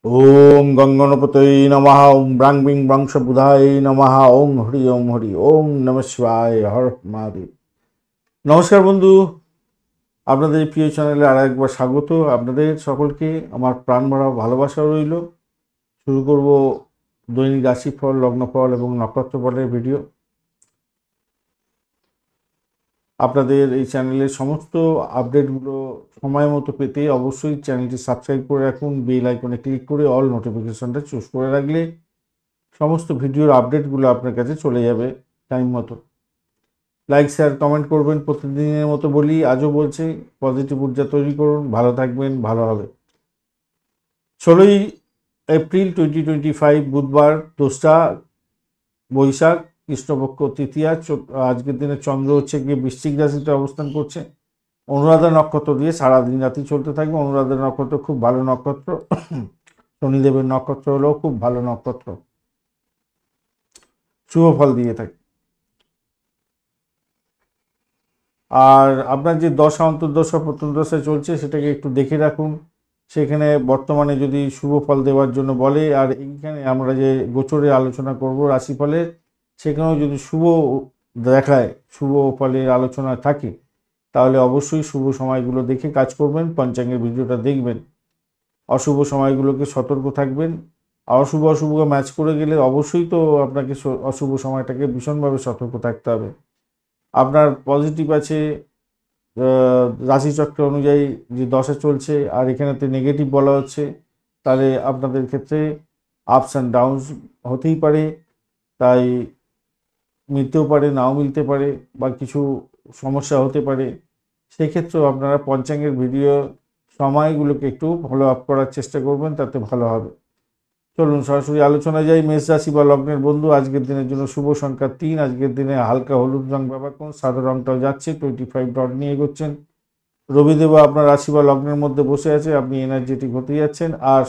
ओम गंगणपतये नमः। ओम ब्रांग बिंग ब्रंश बुधाय नमः। ओम हरि ओम नमः शिवाय हर महादेव। নমস্কার বন্ধু, আপনাদের প্রিয় চ্যানেলে আর একবার স্বাগত। আপনাদের সকলকে আমার প্রাণ ভরা ভালোবাসা রইল। শুরু করব দৈনিক রাশিফল, লগ্নফল এবং নক্ষত্রফলের ভিডিও। আপনাদের এই চ্যানেলের সমস্ত আপডেটগুলো সময় মতো পেতে অবশ্যই চ্যানেলটি সাবস্ক্রাইব করে রাখুন। বেল আইকনে ক্লিক করে অল নোটিফিকেশনটা চুজ করে রাখলে সমস্ত ভিডিওর আপডেটগুলো আপনার কাছে চলে যাবে টাইম মতো। লাইক শেয়ার কমেন্ট করবেন, প্রতিদিনের মতো বলি, আজও বলছি পজিটিভ ঊর্জা তৈরি করুন, ভালো থাকবেন, ভালো হবে। 16 এপ্রিল 2025 বুধবার, 2রা বৈশাখ, কৃষ্ণপক্ষ তৃতীয়া। আজকের দিনে চন্দ্র হচ্ছে গিয়ে বৃশ্চিক রাশিতে অবস্থান করছে। অনুরাধা নক্ষত্র দিয়ে সারাদিন রাতি চলতে থাকবে। অনুরাধা নক্ষত্র খুব ভালো নক্ষত্র, শনিদেবের নক্ষত্র হলেও খুব ভালো নক্ষত্র, শুভ ফল দিয়ে থাকে। আর আপনার যে দশা অন্তর্দশা প্রত্যন্তদশা চলছে সেটাকে একটু দেখে রাখুন। সেখানে বর্তমানে যদি শুভ ফল দেওয়ার জন্য বলে, আর এইখানে আমরা যে গোচরে আলোচনা করব রাশিফলের, সেখানেও যদি শুভ দেখায়, শুভ ফলের আলোচনা থাকে, তাহলে অবশ্যই শুভ সময়গুলো দেখে কাজ করবেন, পঞ্চাঙ্গের ভিডিওটা দেখবেন। অশুভ সময়গুলোকে সতর্ক থাকবেন। আর অশুভ ম্যাচ করে গেলে অবশ্যই তো আপনাকে অশুভ সময়টাকে ভীষণভাবে সতর্ক থাকতে হবে। আপনার পজিটিভ আছে রাশিচক্র অনুযায়ী যে দশা চলছে, আর এখানেতে নেগেটিভ বলা হচ্ছে, তাহলে আপনাদের ক্ষেত্রে আপস অ্যান্ড ডাউনস হতেই পারে। তাই মিলতেও পারে, নাও মিলতে পারে, বা কিছু সমস্যা হতে পারে। সেক্ষেত্রেও আপনারা পঞ্চাঙ্গের ভিডিও সময়গুলোকে একটু ফলো আপ করার চেষ্টা করবেন, তাতে ভালো হবে। চলুন সরাসরি আলোচনায় যাই। মেষ রাশি বা লগ্নের বন্ধু, আজকের দিনের জন্য শুভ সংখ্যা 3। আজকের দিনে হালকা হলুদ রং ব্যবহার করুন, সাদা রংটাও যাচ্ছে। 25 ডট নিয়ে এগোচ্ছেন। রবিদেব আপনার রাশি বা লগ্নের মধ্যে বসে আছে, আপনি এনার্জেটিক হতে যাচ্ছেন। আর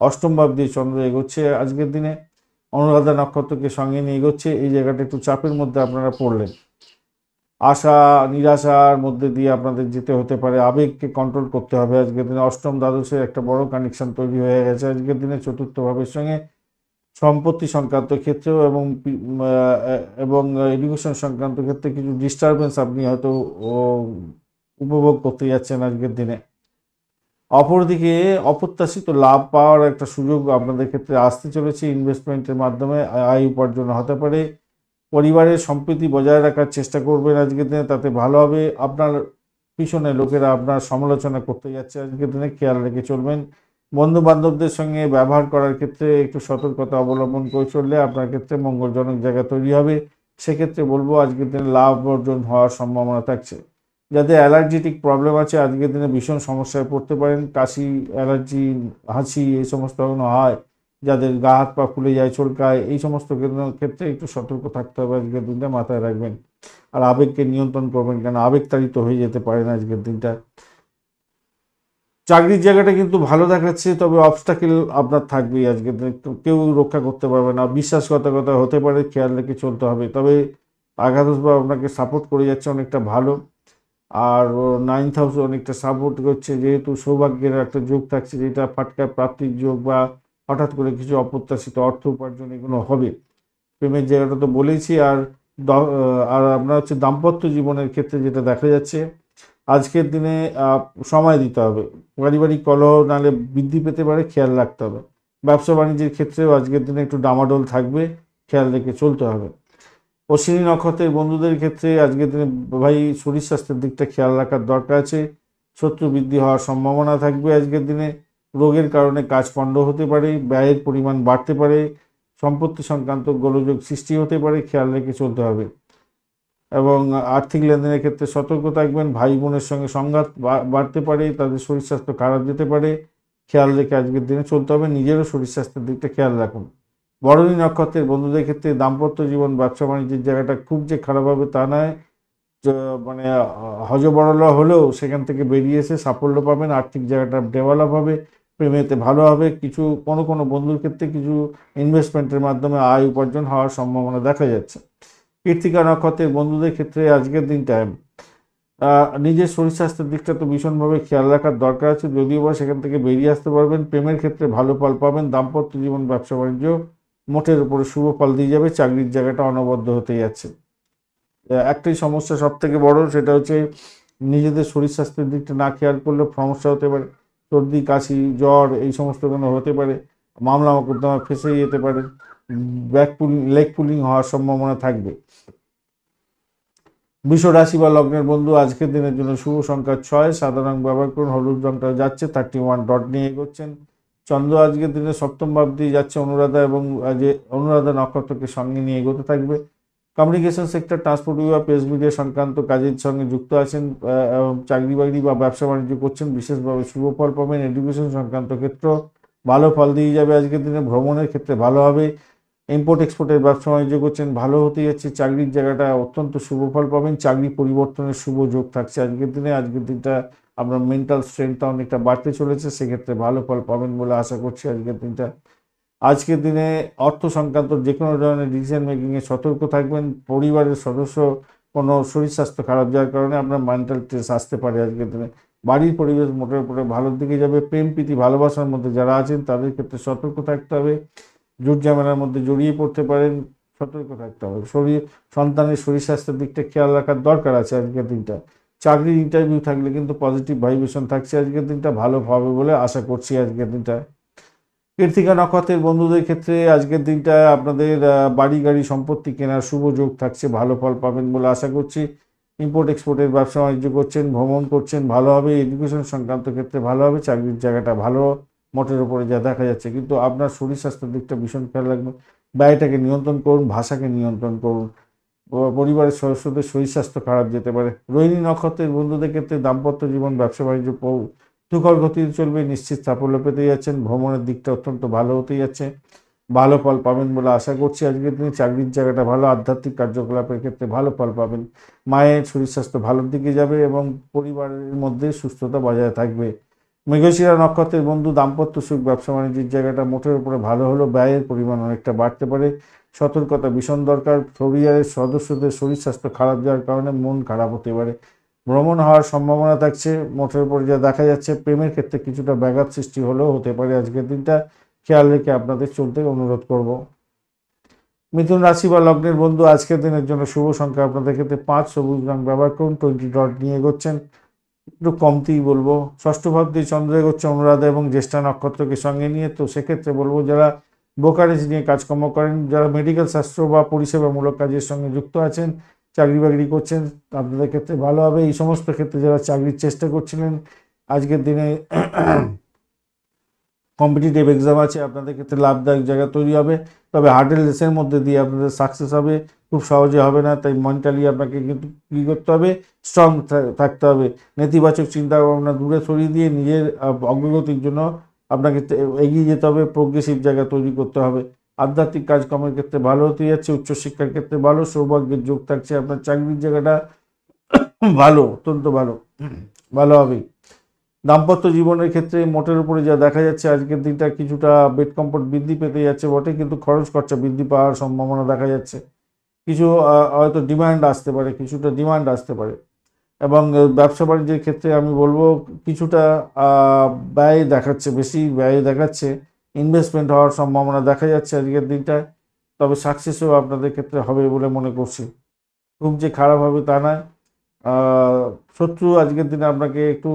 অষ্টম ভাব দিয়ে চন্দ্র এগোচ্ছে আজকের দিনে, অনুরাধা নক্ষত্রকে সঙ্গে নিয়ে এগোচ্ছে। এই জায়গাটা একটু চাপের মধ্যে আপনারা পড়লেন। আশা নিরাশার মধ্যে দিয়ে আপনাদের যেতে হতে পারে, আবেগকে কন্ট্রোল করতে হবে। আজকের দিনে অষ্টম দ্বাদশের একটা বড় কানেকশন তৈরি হয়ে গেছে আজকের দিনে চতুর্থ ভাবের সঙ্গে। সম্পত্তি সংক্রান্ত ক্ষেত্রেও এবং এডুকেশন সংক্রান্ত ক্ষেত্রে কিছু ডিস্টারবেন্স আপনি হয়তো উপভোগ করতে যাচ্ছেন আজকের দিনে। অপরদিকে অপ্রত্যাশিত লাভ পাওয়ার একটা সুযোগ আপনাদের ক্ষেত্রে আসতে চলেছে। ইনভেস্টমেন্টের মাধ্যমে আয় উপার্জন হতে পারে। পরিবারের সম্প্রীতি বজায় রাখার চেষ্টা করবেন আজকের দিনে, তাতে ভালো হবে। আপনার পিছনে লোকেরা আপনার সমালোচনা করতে যাচ্ছে আজকের দিনে, খেয়াল রেখে চলবেন। বন্ধু বান্ধবদের সঙ্গে ব্যবহার করার ক্ষেত্রে একটু সতর্কতা অবলম্বন করে চললে আপনার ক্ষেত্রে মঙ্গলজনক জায়গা তৈরি হবে। সেক্ষেত্রে বলবো আজকের দিনে লাভ অর্জন হওয়ার সম্ভাবনা থাকছে। যাদের অ্যালার্জিটিক প্রবলেম আছে আজকের দিনে ভীষণ সমস্যায় পড়তে পারেন। কাশি, অ্যালার্জি, হাঁচি এই সমস্ত হয়, যাদের গা হাত পা ফুলে যায়, চুলকায়, এই সমস্ত ক্ষেত্রে একটু সতর্ক থাকতে হবে আজকের দিনটা, মাথায় রাখবেন। আর আবেগকে নিয়ন্ত্রণ করবেন, কেন আবেগতাড়িত হয়ে যেতে পারেন আজকের দিনটা। চাকরির জায়গাটা কিন্তু ভালো দেখাচ্ছে, তবে অবস্টাকেল আপনার থাকবেই আজকের দিনে, কেউ রক্ষা করতে পারবে না। বিশ্বাসঘাতকতা হতে পারে, খেয়াল রেখে চলতে হবে। তবে একাদশভাব আপনাকে সাপোর্ট করে যাচ্ছে অনেকটা ভালো। আর 9th হাউস অনেকটা সাপোর্ট করছে, যেহেতু সৌভাগ্যের একটা যোগ থাকছে, যেটা ফাটকা প্রাপ্তির যোগ বা হঠাৎ করে কিছু অপ্রত্যাশিত অর্থ উপার্জন এগুলো হবে। প্রেমের জায়গাটা তো বলেইছি। আর আপনার হচ্ছে দাম্পত্য জীবনের ক্ষেত্রে যেটা দেখা যাচ্ছে আজকের দিনে সময় দিতে হবে। পারিবারিক কলহ নাহলে বৃদ্ধি পেতে পারে, খেয়াল রাখতে হবে। ব্যবসা বাণিজ্যের ক্ষেত্রেও আজকের দিনে একটু ডামাডোল থাকবে, খেয়াল রেখে চলতে হবে। অশ্বিনী নক্ষত্রের বন্ধুদের ক্ষেত্রে আজকের দিনে ভাই শরীর স্বাস্থ্যের দিকটা খেয়াল রাখার দরকার আছে। শত্রু বৃদ্ধি হওয়ার সম্ভাবনা থাকবে আজকের দিনে। রোগের কারণে কাজ পণ্ড হতে পারে, ব্যয়ের পরিমাণ বাড়তে পারে, সম্পত্তি সংক্রান্ত গোলযোগ সৃষ্টি হতে পারে, খেয়াল রেখে চলতে হবে। এবং আর্থিক লেনদেনের ক্ষেত্রে সতর্ক থাকবেন। ভাই বোনের সঙ্গে সংঘাত বাড়তে পারে, তাদের শরীর স্বাস্থ্য খারাপ যেতে পারে, খেয়াল রেখে আজকের দিনে চলতে হবে। নিজেরও শরীর স্বাস্থ্যের দিকটা খেয়াল রাখুন। বরণী নক্ষত্রের বন্ধুদের ক্ষেত্রে দাম্পত্য জীবন, ব্যবসা বাণিজ্যের জায়গাটা খুব যে খারাপ হবে তা নয়, মানে হজবরল হলেও সেখান থেকে বেরিয়ে এসে সাফল্য পাবেন। আর্থিক জায়গাটা ডেভেলপ হবে, প্রেমেতে ভালো হবে। কোনো বন্ধুর ক্ষেত্রে কিছু ইনভেস্টমেন্টের মাধ্যমে আয় উপার্জন হওয়ার সম্ভাবনা দেখা যাচ্ছে। কৃত্তিকা নক্ষত্রের বন্ধুদের ক্ষেত্রে আজকের দিনটায় নিজের শরীর স্বাস্থ্যের দিকটা তো ভীষণভাবে খেয়াল রাখার দরকার আছে, যদিও বা সেখান থেকে বেরিয়ে আসতে পারবেন। প্রেমের ক্ষেত্রে ভালো ফল পাবেন। দাম্পত্য জীবন, ব্যবসা বাণিজ্য মোটের উপরে শুভ ফল দিয়ে যাবে। চাকরির জায়গাটা অনবদ্য হতে যাচ্ছে। একটাই সমস্যা সব থেকে বড়, সেটা হচ্ছে নিজেদের শরীর স্বাস্থ্যের দিকটা না খেয়াল করলে সমস্যা হতে পারে। সর্দি, কাশি, জ্বর এই সমস্ত কোনো হতে পারে। মামলা মোকদ্দমা ফেঁসে যেতে পারে। ব্যাক পুলিং, লেগ পুলিং হওয়ার সম্ভাবনা থাকবে। বৃষ রাশি বা লগ্নের বন্ধু, আজকের দিনের জন্য শুভ সংখ্যা 6, সাদা রং ব্যবহার করুন। হলুদ রংটা যাচ্ছে 31 ডট নিয়ে এগোচ্ছেন। চন্দ্র আজকের দিনে সপ্তম ভাব দিয়ে যাচ্ছে অনুরাধা, এবং যে অনুরাধা নক্ষত্রকে সঙ্গে নিয়ে এগোতে থাকবে। কমিউনিকেশন সেক্টর, ট্রান্সপোর্ট বিভাগ, প্রেস মিডিয়া সংক্রান্ত কাজের সঙ্গে যুক্ত আছেন, চাকরি বাকরি বা ব্যবসা বাণিজ্য করছেন, বিশেষভাবে শুভ ফল পাবেন। এডুকেশন সংক্রান্ত ক্ষেত্র ভালো ফল দিয়ে যাবে আজকের দিনে। ভ্রমণের ক্ষেত্রে ভালো হবে। ইম্পোর্ট এক্সপোর্টের ব্যবসা বাণিজ্য করছেন, ভালো হতে যাচ্ছে। চাকরির জায়গাটা অত্যন্ত শুভ ফল পাবেন। চাকরি পরিবর্তনের শুভ যোগ থাকছে আজকের দিনে। আজকের দিনটা আপনার মেন্টাল স্ট্রেংথটা অনেকটা বাড়তে চলেছে, সেক্ষেত্রে ভালো ফল পাবেন বলে আশা করছি আজকের দিনটা। আজকের দিনে অর্থ সংক্রান্ত যে কোনো ধরনের ডিসিশন মেকিংয়ে সতর্ক থাকবেন। পরিবারের সদস্য কোনো শরীর স্বাস্থ্য খারাপ যাওয়ার কারণে আপনার মেন্টাল স্ট্রেস আসতে পারে আজকের দিনে। বাড়ির পরিবেশ মোটের উপরে ভালোর দিকে যাবে। প্রেম প্রীতি ভালোবাসার মধ্যে যারা আছেন তাদের ক্ষেত্রে সতর্ক থাকতে হবে। জুট ঝামেলার মধ্যে জড়িয়ে পড়তে পারেন, সতর্ক থাকতে হবে। সন্তানের শরীর স্বাস্থ্যের দিকটা খেয়াল রাখার দরকার আছে আজকের দিনটা। চাকরির ইন্টারভিউ থাকলে কিন্তু পজিটিভ ভাইব্রেশন থাকছে আজকের দিনটা, ভালো হবে বলে আশা করছি আজকের দিনটা। কৃত্তিকা নক্ষত্রের বন্ধুদের ক্ষেত্রে আজকের দিনটা আপনাদের বাড়ি গাড়ি সম্পত্তি কেনার শুভ যোগ থাকছে, ভালো ফল পাবেন বলে আশা করছি। ইম্পোর্ট এক্সপোর্টের ব্যবসা বাণিজ্য করছেন, ভ্রমণ করছেন, ভালো হবে। এডুকেশন সংক্রান্ত ক্ষেত্রে ভালো হবে। চাকরির জায়গাটা ভালো মোটের উপরে যা দেখা যাচ্ছে, কিন্তু আপনার শরীর স্বাস্থ্যের দিকটা ভীষণ খেয়াল রাখবেন। ব্যয়টাকে নিয়ন্ত্রণ করুন, ভাষাকে নিয়ন্ত্রণ করুন। পরিবারের সদস্যদের শরীর স্বাস্থ্য খারাপ যেতে পারে। রোহিণী নক্ষত্রের বন্ধুদের ক্ষেত্রে দাম্পত্য জীবন, ব্যবসা বাণিজ্য তুখর গতিতে চলবে, নিশ্চিত সাফল্য পেতে যাচ্ছেন। ভ্রমণের দিকটা অত্যন্ত ভালো হতে যাচ্ছে, ভালো ফল পাবেন বলে আশা করছি আজকের দিনে। চাকরির জায়গাটা ভালো, আধ্যাত্মিক কার্যকলাপের ক্ষেত্রে ভালো ফল পাবেন। মায়ের শরীর স্বাস্থ্য ভালোর দিকে যাবে এবং পরিবারের মধ্যে সুস্থতা বজায় থাকবে। মৃগশিরা নক্ষত্রের বন্ধু, দাম্পত্য সুখ, ব্যবসা বাণিজ্যের জায়গাটা মোটের উপরে ভালো হলো। ব্যয়ের পরিমাণ অনেকটা বাড়তে পারে, সতর্কতা ভীষণ দরকার। পরিবারের সদস্যদের শরীর স্বাস্থ্য খারাপ যাওয়ার কারণে মন খারাপ হতে পারে। ভ্রমণ হওয়ার সম্ভাবনা থাকছে মোটের উপরে যা দেখা যাচ্ছে। প্রেমের ক্ষেত্রে কিছুটা ব্যাঘাত সৃষ্টি হলেও হতে পারে আজকের দিনটা, খেয়াল রেখে আপনাদের চলতে অনুরোধ করব। মিথুন রাশি বা লগ্নের বন্ধু, আজকের দিনের জন্য শুভ সংখ্যা আপনাদের ক্ষেত্রে 5, সবুজ রং ব্যবহার করুন। 20 ডট নিয়ে এগোচ্ছেন, একটু কমতেই বলবো। ষষ্ঠ ভাব দিয়ে চন্দ্র এগোচ্ছে অনুরাধা এবং জ্যেষ্ঠা নক্ষত্রকে সঙ্গে নিয়ে, তো সেক্ষেত্রে বলবো যারা ব্রোকারেজ নিয়ে কাজকর্ম করেন, যারা মেডিকেল শাস্ত্র বা পরিষেবামূলক কাজের সঙ্গে যুক্ত আছেন, চাকরি বাকরি করছেন, আপনাদের ক্ষেত্রে ভালো হবে। এই সমস্ত ক্ষেত্রে যারা চাকরির চেষ্টা করছিলেন, আজকের দিনে কম্পিটিটিভ এক্সাম আছে, আপনাদের ক্ষেত্রে লাভদায়ক জায়গা তৈরি হবে। তবে হার্ডেল রেসের মধ্যে দিয়ে আপনাদের সাকসেস হবে, খুব সহজে হবে না। তাই মেন্টালি আপনাকে কিন্তু কী করতে হবে, স্ট্রং থাকতে হবে। নেতিবাচক চিন্তা ভাবনা দূরে সরিয়ে দিয়ে নিজের অগ্রগতির জন্য আপনাকে এগিয়ে যেতে হবে, প্রোগ্রেসিভ জায়গা তৈরি করতে হবে। আধ্যাত্মিক কাজকর্মের ক্ষেত্রে ভালো হতে যাচ্ছে, উচ্চশিক্ষার ক্ষেত্রে ভালো, সৌভাগ্যের যোগ থাকছে। আপনার চাকরির জায়গাটা ভালো, অত্যন্ত ভালো, ভালো হবেই। দাম্পত্য জীবনের ক্ষেত্রে মোটের উপরে যা দেখা যাচ্ছে, আজকের দিনটা কিছুটা বেড কমফোর্ট বৃদ্ধি পেতে যাচ্ছে বটে, কিন্তু খরচ খরচা বৃদ্ধি পাওয়ার সম্ভাবনা দেখা যাচ্ছে। কিছু হয়তো ডিমান্ড আসতে পারে, কিছুটা ডিমান্ড আসতে পারে। এবং ব্যবসা বাণিজ্যের ক্ষেত্রে আমি বলবো কিছুটা ব্যয় দেখাচ্ছে, বেশি ব্যয় দেখাচ্ছে। ইনভেস্টমেন্ট হওয়ার সম্ভাবনা দেখা যাচ্ছে আজকের দিনটায়, তবে সাকসেসও আপনাদের ক্ষেত্রে হবে বলে মনে করছি। খুব যে খারাপ হবে তা নয়। শত্রু আজকের দিনে আপনাকে একটু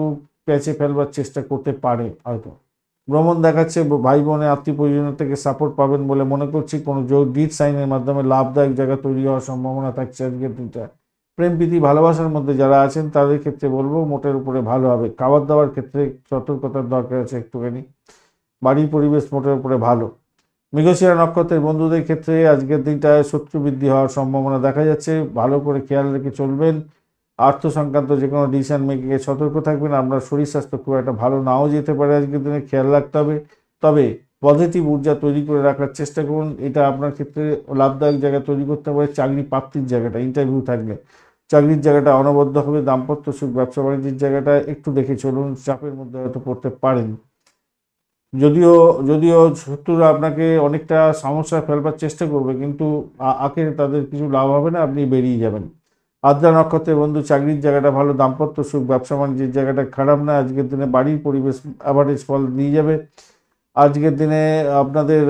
প্যাচে ফেলবার চেষ্টা করতে পারে হয়তো। ভ্রমণ দেখাচ্ছে, ভাই বোনের আত্মীয় পরিজন থেকে সাপোর্ট পাবেন বলে মনে করছি। কোনো ডিড সাইনের মাধ্যমে লাভদায়ক জায়গা তৈরি হওয়ার সম্ভাবনা থাকছে আজকের দিনটা। প্রেম প্রীতি ভালোবাসার মধ্যে যারা আছেন তাদের ক্ষেত্রে বলবো মোটের উপরে ভালো হবে। খাবার দাবার ক্ষেত্রে সতর্কতার দরকার আছে একটুখানি। বাড়ির পরিবেশ মোটের উপরে ভালো। মৃগশিরা নক্ষত্রের বন্ধুদের ক্ষেত্রে আজকের দিনটায় শত্রু বৃদ্ধি হওয়ার সম্ভাবনা দেখা যাচ্ছে, ভালো করে খেয়াল রেখে চলবেন। আর্থ সংক্রান্ত যে কোনো ডিসিশন মেকিংয়ে সতর্ক থাকবেন। আপনার শরীর স্বাস্থ্য খুব একটা ভালো নাও যেতে পারে আজকের দিনে, খেয়াল রাখতে হবে। তবে পজিটিভ ঊর্জা তৈরি করে রাখার চেষ্টা করুন, এটা আপনার ক্ষেত্রে লাভদায়ক জায়গা তৈরি করতে পারে। চাকরি প্রাপ্তির জায়গাটা, ইন্টারভিউ থাকলে চাকরির জায়গাটা অনবদ্য হবে। দাম্পত্য সুখ, ব্যবসা বাণিজ্যের জায়গাটা একটু দেখে চলুন, চাপের মধ্যে হয়তো পড়তে পারেন। যদিও যদিও শত্রুরা আপনাকে অনেকটা সমস্যায় ফেলবার চেষ্টা করবে, কিন্তু আখেরে তাদের কিছু লাভ হবে না, আপনি বেরিয়ে যাবেন। আদ্রা নক্ষত্রের বন্ধু চাকরির জায়গাটা ভালো, দাম্পত্য সুখ, ব্যবসা বাণিজ্যের জায়গাটা খারাপ না। আজকের দিনে বাড়ির পরিবেশ অ্যাভারেজ ফল দিয়ে যাবে। আজকের দিনে আপনাদের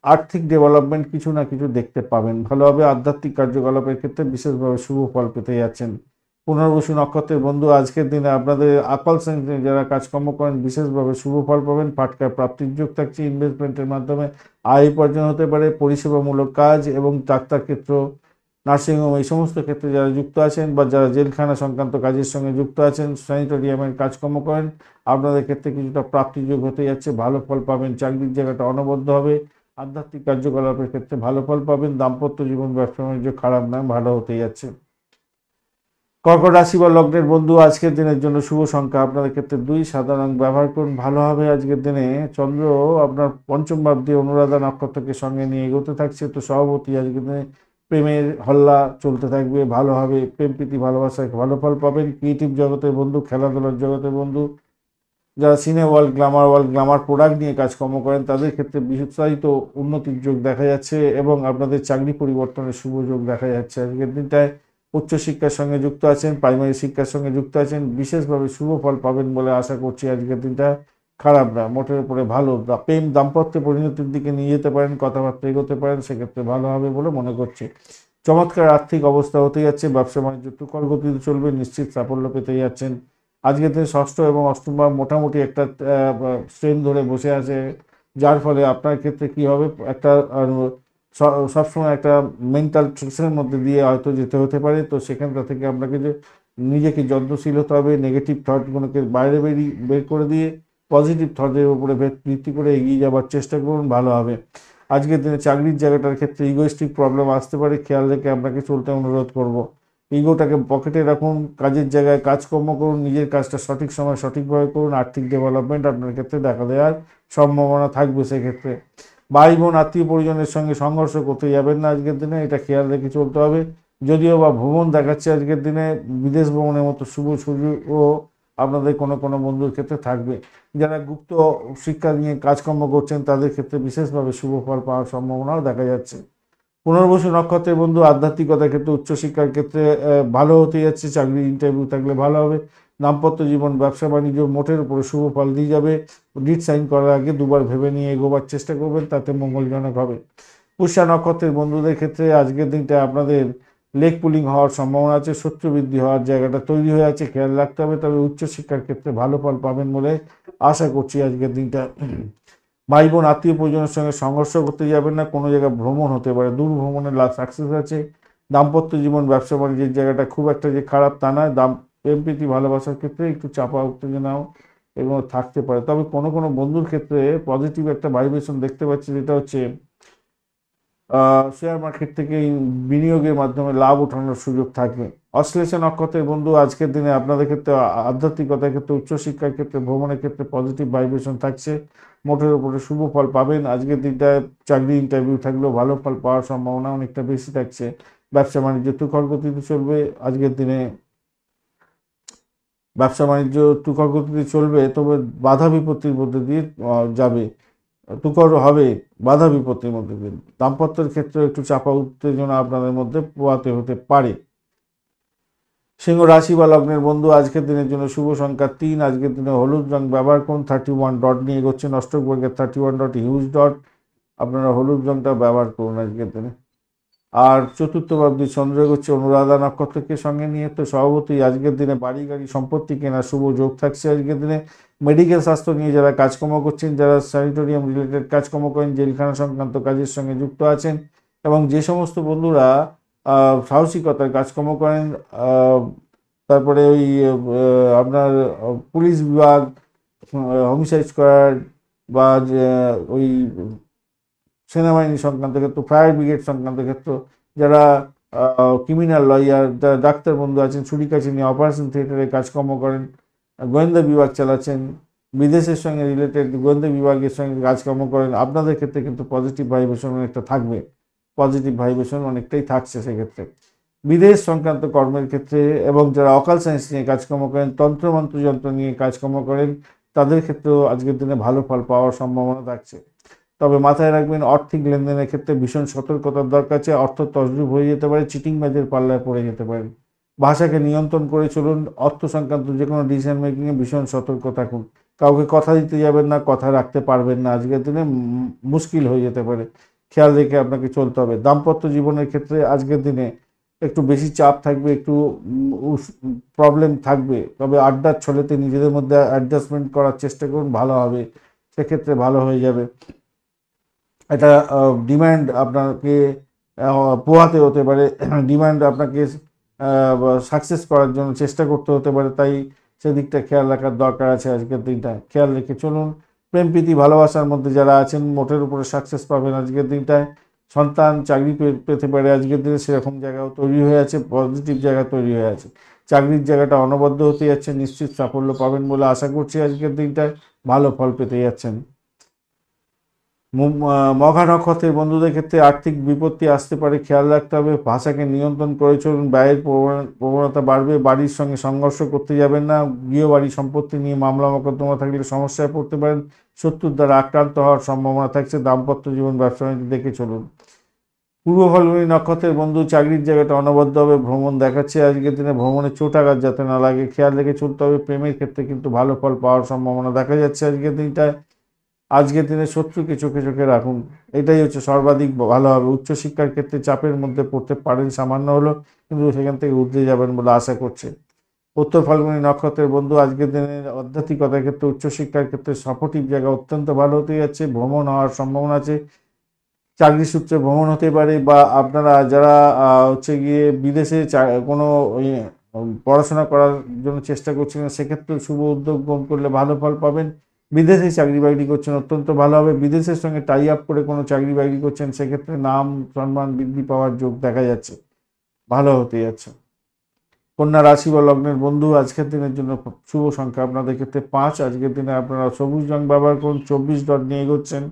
আর্থিক ডেভেলপমেন্ট কিছু না কিছু দেখতে পাবেন, ভালোভাবে আধ্যাত্মিক কার্যকলাপের ক্ষেত্রে বিশেষভাবে শুভ ফল পেতে যাচ্ছেন। পুনর্বসু নক্ষত্রের বন্ধু আজকের দিনে আপনাদের আকাল শ্রেণীতে যারা কাজকর্ম করেন বিশেষভাবে শুভ ফল পাবেন। ফাটকার প্রাপ্তির যোগ থাকছে, ইনভেস্টমেন্টের মাধ্যমে আয় উপার্জন হতে পারে। পরিষেবামূলক কাজ এবং ডাক্তার ক্ষেত্র, নার্সিংহোম এই সমস্ত ক্ষেত্রে যারা যুক্ত আছেন বা যারা জেলখানা সংক্রান্ত কাজের সঙ্গে যুক্ত আছেন, স্যানিটোরিয়ামের কাজকর্ম করেন, আপনাদের ক্ষেত্রে কিছুটা প্রাপ্তিযোগ হতে যাচ্ছে, ভালো ফল পাবেন। চাকরির জায়গাটা অনবদ্য হবে। আধ্যাত্মিক কার্যকলাপের ক্ষেত্রে ভালো ফল পাবেন। দাম্পত্য জীবন, ব্যবসা বাণিজ্য খারাপ নয়, ভালো হতে যাচ্ছে। কর্কট রাশি বা লগ্নের বন্ধু আজকের দিনের জন্য শুভ সংখ্যা আপনাদের ক্ষেত্রে 2, সাদা রং ব্যবহার করুন, ভালো হবে। আজকের দিনে চন্দ্র আপনার পঞ্চম ভাব দিয়ে অনুরাধা নক্ষত্রকে সঙ্গে নিয়ে এগোতে থাকছে, তো স্বভাবতই আজকের দিনে প্রেমের হল্লা চলতে থাকবে, ভালো হবে। প্রেম প্রীতি ভালোবাসায় ভালো ফল পাবেন। ক্রিয়েটিভ জগতের বন্ধু, খেলাধুলার জগতের বন্ধু, যারা সিনে ওয়ার্ল্ড, গ্লামার প্রোডাক্ট নিয়ে কাজকর্ম করেন তাদের ক্ষেত্রে বিস্তারিত উন্নতির যোগ দেখা যাচ্ছে এবং আপনাদের চাকরি পরিবর্তনের শুভ যোগ দেখা যাচ্ছে। আজকের দিনটায় উচ্চশিক্ষার সঙ্গে যুক্ত আছেন, প্রাইমারি শিক্ষার সঙ্গে যুক্ত আছেন, বিশেষভাবে শুভ ফল পাবেন বলে আশা করছি। আজকের দিনটা খারাপ না, মোটের উপরে ভালো। প্রেম দাম্পত্যে পরিণতির দিকে নিয়ে যেতে পারেন, কথাবার্তা এগোতে পারেন, সেক্ষেত্রে ভালো হবে বলে মনে করছি। চমৎকার আর্থিক অবস্থা হতে যাচ্ছে, ব্যবসা বাণিজ্য তুখর গতিতে চলবে, নিশ্চিত সাফল্য পেতে যাচ্ছেন। আজকের দিনে ষষ্ঠ এবং অষ্টম ভাব মোটামুটি একটা স্ট্রেন ধরে বসে আছে, যার ফলে আপনার ক্ষেত্রে কি হবে, একটা সবসময় একটা মেন্টাল স্ট্রেসের মধ্যে দিয়ে হয়তো যেতে হতে পারে। তো সেখানটা থেকে আপনাকে যে নিজেকে যত্নশীল হতে হবে, নেগেটিভ থটগুলোকে বাইরে বের করে দিয়ে পজিটিভ থটের উপরে ভিত্তি করে এগিয়ে যাওয়ার চেষ্টা করুন, ভালো হবে। আজকের দিনে চাকরির জায়গাটার ক্ষেত্রে ইগোইস্টিক প্রবলেম আসতে পারে, খেয়াল রেখে আপনাকে চলতে অনুরোধ করব। ইগোটাকে পকেটে রাখুন, কাজের জায়গায় কাজকর্ম করুন, নিজের কাজটা সঠিক সময় সঠিকভাবে করুন। আর্থিক ডেভেলপমেন্ট আপনার ক্ষেত্রে দেখা দেওয়ার সম্ভাবনা থাকবে। সেক্ষেত্রে ভাই বোন আত্মীয় পরিজনের সঙ্গে সংঘর্ষ করতে যাবেন না আজকের দিনে, এটা খেয়াল রেখে চলতে হবে। যদিও বা ভ্রমণ দেখাচ্ছে আজকের দিনে, বিদেশ ভ্রমণের মতো শুভ সুযোগও আপনাদের কোনো কোনো বন্ধুর ক্ষেত্রে থাকবে। যারা গুপ্ত শিক্ষা নিয়ে কাজকর্ম করছেন তাদের ক্ষেত্রে বিশেষভাবে শুভ ফল পাওয়ার সম্ভাবনাও দেখা যাচ্ছে। পুনর্বসু নক্ষত্রের বন্ধু আধ্যাত্মিকতার ক্ষেত্রে, উচ্চশিক্ষার ক্ষেত্রে ভালো হতে যাচ্ছে। চাকরি ইন্টারভিউ থাকলে ভালো হবে। দাম্পত্য জীবন, ব্যবসা বাণিজ্য মোটের উপরে শুভ ফল দিয়ে যাবে। ডিড সাইন করার আগে দুবার ভেবে নিয়ে এগোবার চেষ্টা করবেন, তাতে মঙ্গলজনক হবে। পুষ্যা নক্ষত্রের বন্ধুদের ক্ষেত্রে আজকের দিনটা আপনাদের লেগ পুলিং হওয়ার সম্ভাবনা আছে, শত্রু বৃদ্ধি হওয়ার জায়গাটা তৈরি হয়ে আছে, খেয়াল রাখতে হবে। তবে উচ্চশিক্ষার ক্ষেত্রে ভালো ফল পাবেন বলে আশা করছি আজকের দিনটা। ভাই বোন আত্মীয় পরিজনের সঙ্গে সংঘর্ষ করতে যাবেন না, কোনো জায়গায় ভ্রমণ হতে পারে, দূর ভ্রমণের সাকসেস আছে। দাম্পত্য জীবন, ব্যবসা বাণিজ্যের জায়গাটা খুব একটা যে খারাপ তা নয়। প্রেম প্রীতি ভালোবাসার ক্ষেত্রে একটু চাপা উত্তেজনাও এগুলো থাকতে পারে। তবে কোনো কোনো বন্ধুর ক্ষেত্রে পজিটিভ একটা ভাইব্রেশন দেখতে পাচ্ছি, যেটা হচ্ছে শেয়ার মার্কেট থেকে বিনিয়োগের মাধ্যমে লাভ ওঠানোর সুযোগ থাকবে। অশ্লেষা নক্ষত্রের বন্ধু আজকের দিনে আপনাদের ক্ষেত্রে আধ্যাত্মিকতার ক্ষেত্রে, উচ্চশিক্ষার ক্ষেত্রে, ভ্রমণের ক্ষেত্রে পজিটিভ ভাইব্রেশন থাকছে, মোটের উপরে শুভ ফল পাবেন। আজকের দিনটায় চাকরি ইন্টারভিউ থাকলেও ভালো ফল পাওয়ার সম্ভাবনা অনেকটা বেশি থাকছে। ব্যবসা বাণিজ্য তুখর গতিতে চলবে আজকের দিনে, ব্যবসা বাণিজ্য তুখর গতিতে চলবে, তবে বাধা বিপত্তির মধ্যে দিয়ে যাবে, তুখর হবে বাধা বিপত্তির মধ্যে দিয়ে। দাম্পত্যের ক্ষেত্রে একটু চাপা উত্তেজনা আপনাদের মধ্যে পোয়াতে হতে পারে। সিংহ রাশি বা লগ্নের বন্ধু আজকের দিনের জন্য শুভ সংখ্যা 3, আজকের দিনে হলুদ রং ব্যবহার করুন। 31 ডট নিয়ে এগোচ্ছেন, অষ্টক বর্গের 31 ডট হিউজ ডট, আপনারা হলুদ রংটা ব্যবহার করুন আজকের দিনে। আর চতুর্থ ভাবটি চন্দ্র এগোচ্ছে অনুরাধা নক্ষত্রকে সঙ্গে নিয়ে, তো স্বভাবতই আজকের দিনে বাড়ি গাড়ি সম্পত্তি কেনার শুভ যোগ থাকছে। আজকের দিনে মেডিকেল স্বাস্থ্য নিয়ে যারা কাজকর্ম করছেন, যারা স্যানিটোরিয়াম রিলেটেড কাজকর্ম করেন, জেলখানা সংক্রান্ত কাজের সঙ্গে যুক্ত আছেন, এবং যে সমস্ত বন্ধুরা সাহসিকতার কাজকর্ম করেন, তারপরে ওই আপনার পুলিশ বিভাগ, হোমিসাইড স্কোয়াড, বা ওই সেনাবাহিনী সংক্রান্ত ক্ষেত্র, ফায়ার ব্রিগেড সংক্রান্ত ক্ষেত্র, যারা ক্রিমিনাল লয়ার, যারা ডাক্তার বন্ধু আছেন, ছুরি কাছে নিয়ে অপারেশন থিয়েটারে কাজকর্ম করেন, গোয়েন্দা বিভাগ চালাচ্ছেন, বিদেশের সঙ্গে রিলেটেড গোয়েন্দা বিভাগের সঙ্গে কাজকর্ম করেন, আপনাদের ক্ষেত্রে কিন্তু পজিটিভ ভাইব্রেশন অনেকটা থাকবে, পজিটিভ ভাইব্রেশন অনেকটাই থাকছে। সেক্ষেত্রে বিদেশ সংক্রান্ত কর্মের ক্ষেত্রে, এবং যারা অকাল সায়েন্স নিয়ে কাজকর্ম করেন, তন্ত্রমন্ত্র যন্ত্র নিয়ে কাজকর্ম করেন, তাদের ক্ষেত্রেও আজকের দিনে ভালো ফল পাওয়ার সম্ভাবনা থাকছে। তবে মাথায় রাখবেন আর্থিক লেনদেনের ক্ষেত্রে ভীষণ সতর্কতার দরকার আছে। অর্থ তছরূপ হয়ে যেতে পারে, চিটিংবাজের পাল্লায় পড়ে যেতে পারেন। ভাষাকে নিয়ন্ত্রণ করে চলুন। অর্থ সংক্রান্ত যে কোনো ডিসিশন মেকিংয়ে ভীষণ সতর্ক থাকুন। কাউকে কথা দিতে যাবেন না, কথা রাখতে পারবেন না, আজকের দিনে মুশকিল হয়ে যেতে পারে। খেয়াল রেখে আপনাকে চলতে হবে। দাম্পত্য জীবনের ক্ষেত্রে আজকের দিনে একটু বেশি চাপ থাকবে, একটু প্রবলেম থাকবে, তবে আড্ডার ছলেতে নিজেদের মধ্যে অ্যাডজাস্টমেন্ট করার চেষ্টা করুন, ভালো হবে, সেক্ষেত্রে ভালো হয়ে যাবে। এটা ডিমান্ড আপনাকে পোহাতে হতে পারে, ডিমান্ড আপনাকে সাকসেস করার জন্য চেষ্টা করতে হতে পারে, তাই সেদিকটা খেয়াল রাখার দরকার আছে। আজকের দিনটা খেয়াল রেখে চলুন। প্রেম প্রীতি ভালোবাসার মধ্যে যারা আছেন মোটের উপরে সাকসেস পাবেন আজকের দিনটায়। সন্তান চাকরি পেতে পারে আজকের দিনে, সেরকম জায়গাও তৈরি হয়ে আছে, পজিটিভ জায়গা তৈরি হয়ে আছে। চাকরির জায়গাটা অনবদ্য হতে যাচ্ছে, নিশ্চিত সাফল্য পাবেন বলে আশা করছি। আজকের দিনটায় ভালো ফল পেতে যাচ্ছেন। মঘা নক্ষত্রের বন্ধুদের ক্ষেত্রে আর্থিক বিপত্তি আসতে পারে, খেয়াল রাখতে হবে। ভাষাকে নিয়ন্ত্রণ করে চলুন, ব্যয়ের প্রবণতা বাড়বে। বাড়ির সঙ্গে সংঘর্ষ করতে যাবেন না। গৃহবাড়ি সম্পত্তি নিয়ে মামলা মোকদ্দমা থাকলে সমস্যায় পড়তে পারেন, শত্রুর দ্বারা আক্রান্ত হওয়ার সম্ভাবনা থাকছে। দাম্পত্য জীবন ব্যবসা বাণিজ্য দেখে চলুন। পূর্ব ফাল্গুনী নক্ষত্রের বন্ধু চাকরির জায়গাটা অনবদ্য হবে, ভ্রমণ দেখাচ্ছে। আজকের দিনে ভ্রমণে চোট আঘাত যাতে না লাগে খেয়াল রেখে চলতে হবে। প্রেমের ক্ষেত্রে কিন্তু ভালো ফল পাওয়ার সম্ভাবনা দেখা যাচ্ছে আজকের দিনটায়। আজকের দিনে শত্রুকে চোখে চোখে রাখুন, এটাই হচ্ছে সর্বাধিক ভালো হবে। উচ্চশিক্ষার ক্ষেত্রে চাপের মধ্যে পড়তে পারেন সামান্য হলো, কিন্তু সেখান থেকে উঠতে যাবেন বলে আশা করছে। উত্তর ফাল্গুনী নক্ষত্রের বন্ধু আজকের দিনে আধ্যাত্মিকতার ক্ষেত্রে উচ্চশিক্ষার ক্ষেত্রে সাপোর্টিভ জায়গা অত্যন্ত ভালো হতে যাচ্ছে, ভ্রমণ হওয়ার সম্ভাবনা আছে। চাকরি সূত্রে ভ্রমণ হতে পারে, বা আপনারা যারা হচ্ছে গিয়ে বিদেশে কোনো পড়াশোনা করার জন্য চেষ্টা করছেন, সেক্ষেত্রে শুভ উদ্যোগ গ্রহণ করলে ভালো ফল পাবেন। বিদেশে চাকরি বাকরি করছেন অত্যন্ত ভালো হবে। বিদেশের সঙ্গে টাই আপ করে কোনো চাকরি বাকরি করছেন, সেক্ষেত্রে নাম সম্মান বৃদ্ধি পাওয়ার যোগ দেখা যাচ্ছে, ভালো হতে যাচ্ছে। কন্যা রাশি বা লগ্নের বন্ধু আজকের দিনের জন্য শুভ সংখ্যা আপনাদের ক্ষেত্রে 5। আজকের দিনে আপনারা সবুজ রং ব্যবহার করুন, 24 ডট নিয়ে এগোচ্ছেন,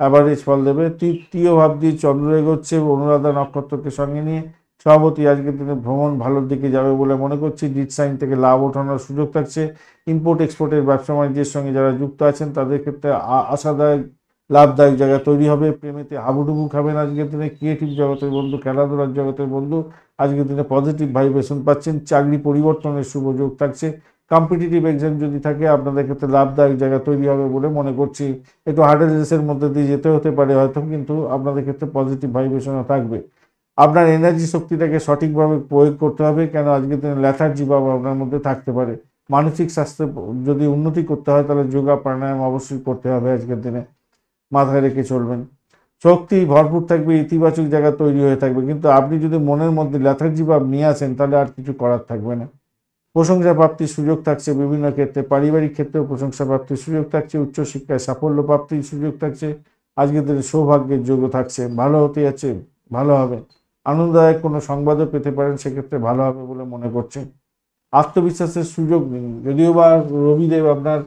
অ্যাভারেজ ফল দেবে। তৃতীয় ভাব দিয়ে চন্দ্র এগোচ্ছে অনুরাধা নক্ষত্রকে সঙ্গে নিয়ে। সভাপতি আজকের দিনে ভ্রমণ ভালোর দিকে যাবে বলে মনে করছি। ডিট সাইন থেকে লাভ ওঠানোর সুযোগ থাকছে। ইম্পোর্ট এক্সপোর্টের ব্যবসা বাণিজ্যের সঙ্গে যারা যুক্ত আছেন তাদের ক্ষেত্রে আশাদায়ক লাভদায়ক জায়গা তৈরি হবে। প্রেমেতে হাবুডুবু খাবেন আজকের দিনে। ক্রিয়েটিভ জগতের বন্ধু, খেলাধুলার জগতের বন্ধু আজকের দিনে পজিটিভ ভাইব্রেশন পাচ্ছেন। চাকরি পরিবর্তনের শুভ যোগ থাকছে। কম্পিটিটিভ এক্সাম যদি থাকে আপনাদের ক্ষেত্রে লাভদায়ক জায়গা তৈরি হবে বলে মনে করছি। একটু হার্ডের রেসের মধ্যে দিয়ে যেতে হতে পারে হয়তো, কিন্তু আপনাদের ক্ষেত্রে পজিটিভ ভাইব্রেশনও থাকবে। আপনার এনার্জি শক্তিটাকে সঠিকভাবে প্রয়োগ করতে হবে, কেন আজকের দিনে ল্যাথার্জি ভাব আপনার মধ্যে থাকতে পারে। মানসিক স্বাস্থ্যে যদি উন্নতি করতে হয় তাহলে যোগা প্রাণায়াম অবশ্যই করতে হবে আজকের দিনে, মাথায় রেখে চলবেন। শক্তি ভরপুর থাকবে, ইতিবাচক জায়গা তৈরি হয়ে থাকবে, কিন্তু আপনি যদি মনের মধ্যে ল্যাথার্জি ভাব নিয়ে আসেন তাহলে আর কিছু করার থাকবে না। প্রশংসা প্রাপ্তির সুযোগ থাকছে বিভিন্ন ক্ষেত্রে, পারিবারিক ক্ষেত্রেও প্রশংসা প্রাপ্তির সুযোগ থাকছে। উচ্চশিক্ষায় সাফল্য প্রাপ্তির সুযোগ থাকছে। আজকের দিনে সৌভাগ্যের যোগ্য থাকছে, ভালো হতে যাচ্ছে, ভালো হবে। আনন্দদায়ক কোনো সংবাদও পেতে পারেন, সেক্ষেত্রে ভালো হবে বলে মনে করছে। আত্মবিশ্বাসের সুযোগ নিন, যদিও বা রবিদেব আপনার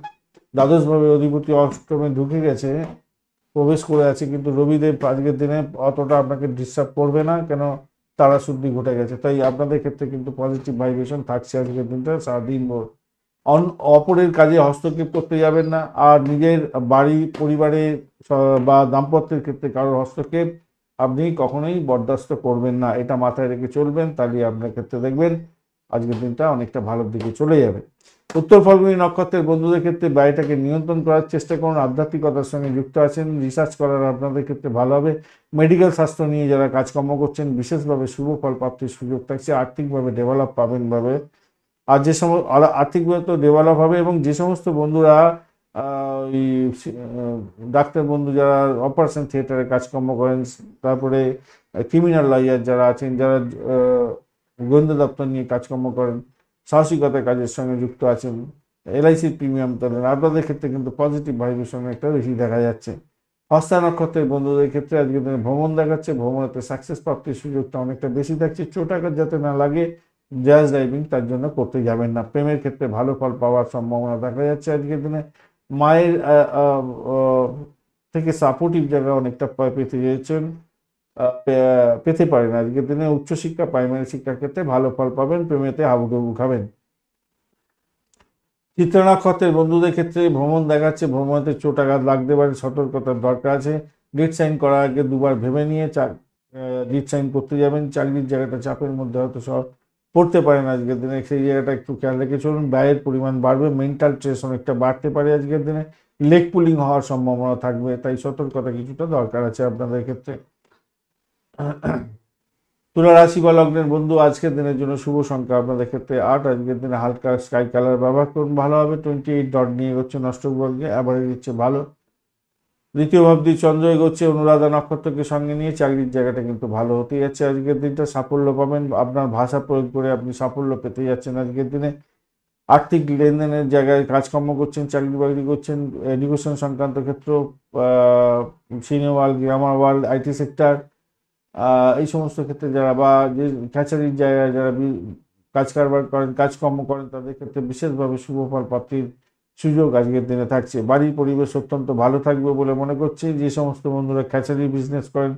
দ্বাদশভাবে অধিপতি অষ্টমে ঢুকে গেছে, প্রবেশ করে আছে, কিন্তু রবিদেব আজকের দিনে অতটা আপনাকে ডিস্টার্ব করবে না, কেন তারা শুদ্ধি ঘটে গেছে। তাই আপনাদের ক্ষেত্রে কিন্তু পজিটিভ ভাইব্রেশন থাকছে আজকের দিনটা সারাদিন ভোর। অপরের কাজে হস্তক্ষেপ করতে যাবেন না। আর নিজের বাড়ি পরিবারে বা দাম্পত্যের ক্ষেত্রে কারোর হস্তক্ষেপ আপনি কখনোই বরদাস্ত করবেন না, এটা মাথায় রেখে চলবেন, তাহলে আপনার ক্ষেত্রে দেখবেন আজকের দিনটা অনেকটা ভালোর দিকে চলে যাবে। উত্তর ফাল্গুনী নক্ষত্রের বন্ধুদের ক্ষেত্রে ব্যয়টাকে নিয়ন্ত্রণ করার চেষ্টা করুন। আধ্যাত্মিকতার সঙ্গে যুক্ত আছেন, রিসার্চ করার আপনাদের ক্ষেত্রে ভালো হবে। মেডিকেল স্বাস্থ্য নিয়ে যারা কাজকর্ম করছেন বিশেষভাবে শুভ ফল প্রাপ্তির সুযোগ থাকছে। আর্থিকভাবে ডেভেলপ পাবেন ভাবে। আর যে সমস্ত আর্থিকভাবে তো ডেভেলপ হবে, এবং যে সমস্ত বন্ধুরা ওই ডাক্তার বন্ধু যারা অপারেশন থিয়েটারে কাজকর্ম করেন, তারপরে ক্রিমিনাল লয়ার যারা আছেন, যারা গোয়েন্দা দপ্তর নিয়ে কাজকর্ম করেন, সাহসিকতার কাজের সঙ্গে যুক্ত আছেন, এলআইসির প্রিমিয়াম তোলেন, আপনাদের ক্ষেত্রে কিন্তু পজিটিভ ভাইব্রেশন একটা বেশি দেখা যাচ্ছে। হস্তা নক্ষত্রের বন্ধুদের ক্ষেত্রে আজকে দিনে ভ্রমণ দেখাচ্ছে, ভ্রমণেতে সাকসেস প্রাপ্তির সুযোগটা অনেকটা বেশি থাকছে। চোট আঘাত যাতে না লাগে, জ্যাজ ড্রাইভিং তার জন্য করতে যাবেন না। প্রেমের ক্ষেত্রে ভালো ফল পাওয়ার সম্ভাবনা দেখা যাচ্ছে আজকের দিনে। মায়ের থেকে সাপোর্টিভ জায়গা অনেকটা পেতে যাচ্ছেন, পেতে পারেন আজকের দিনে। উচ্চশিক্ষা প্রাইমারি শিক্ষার ক্ষেত্রে ভালো ফল পাবেন, প্রেমেতে হাবুডুবু খাবেন। চিত্রা নক্ষত্রের বন্ধুদের ক্ষেত্রে ভ্রমণ দেখাচ্ছে, ভ্রমণেতে চোট আঘাত লাগতে পারে, সতর্কতার দরকার আছে। ডেট সাইন করার আগে দুবার ভেবে নিয়ে ডেট সাইন করতে যাবেন। চাকরির জায়গাটা চাপের মধ্যে হয়তো সব পড়তে পারেন আজকের দিনে, সেই জায়গাটা একটু খেয়াল রেখে চলুন। ব্যয়ের পরিমাণ বাড়বে, মেন্টাল স্ট্রেস অনেকটা বাড়তে পারে আজকের দিনে, লেগ পুলিং হওয়ার সম্ভাবনা থাকবে, তাই সতর্কতা কিছুটা দরকার আছে আপনাদের ক্ষেত্রে। তুলা রাশি বা লগ্নের বন্ধু, আজকের দিনের জন্য শুভ সংখ্যা আপনাদের ক্ষেত্রে 8। আজকের দিনে হালকা স্কাই কালার ব্যবহার করুন, ভালো হবে। 28 ডট নিয়ে এগোচ্ছে নষ্টক বর্গে, অ্যাভারেজ দিচ্ছে ভালো। দ্বিতীয় ভাবটি চন্দ্র এগোচ্ছে অনুরাধা নক্ষত্রকে সঙ্গে নিয়ে, চাকরির জায়গাটা কিন্তু ভালো হতে যাচ্ছে আজকের দিনটা, সাফল্য পাবেন। আপনার ভাষা প্রয়োগ করে আপনি সাফল্য পেতে যাচ্ছেন আজকের দিনে। আর্থিক লেনদেনের জায়গায় কাজকর্ম করছেন, চাকরি বাকরি করছেন, এডুকেশন সংক্রান্ত ক্ষেত্র, senior world, grammar world, IT sector, এই সমস্ত ক্ষেত্রে যারা, বা যে ক্যাচারির জায়গায় যারা কাজ কারবার করেন, কাজকর্ম করেন, তাদের ক্ষেত্রে বিশেষভাবে শুভ ফল প্রাপ্তির সুযোগ আজকের দিনে থাকছে। বাড়ির পরিবেশ অত্যন্ত ভালো থাকবে বলে মনে করছি। যে সমস্ত বন্ধুরা ক্যাচারি বিজনেস করেন,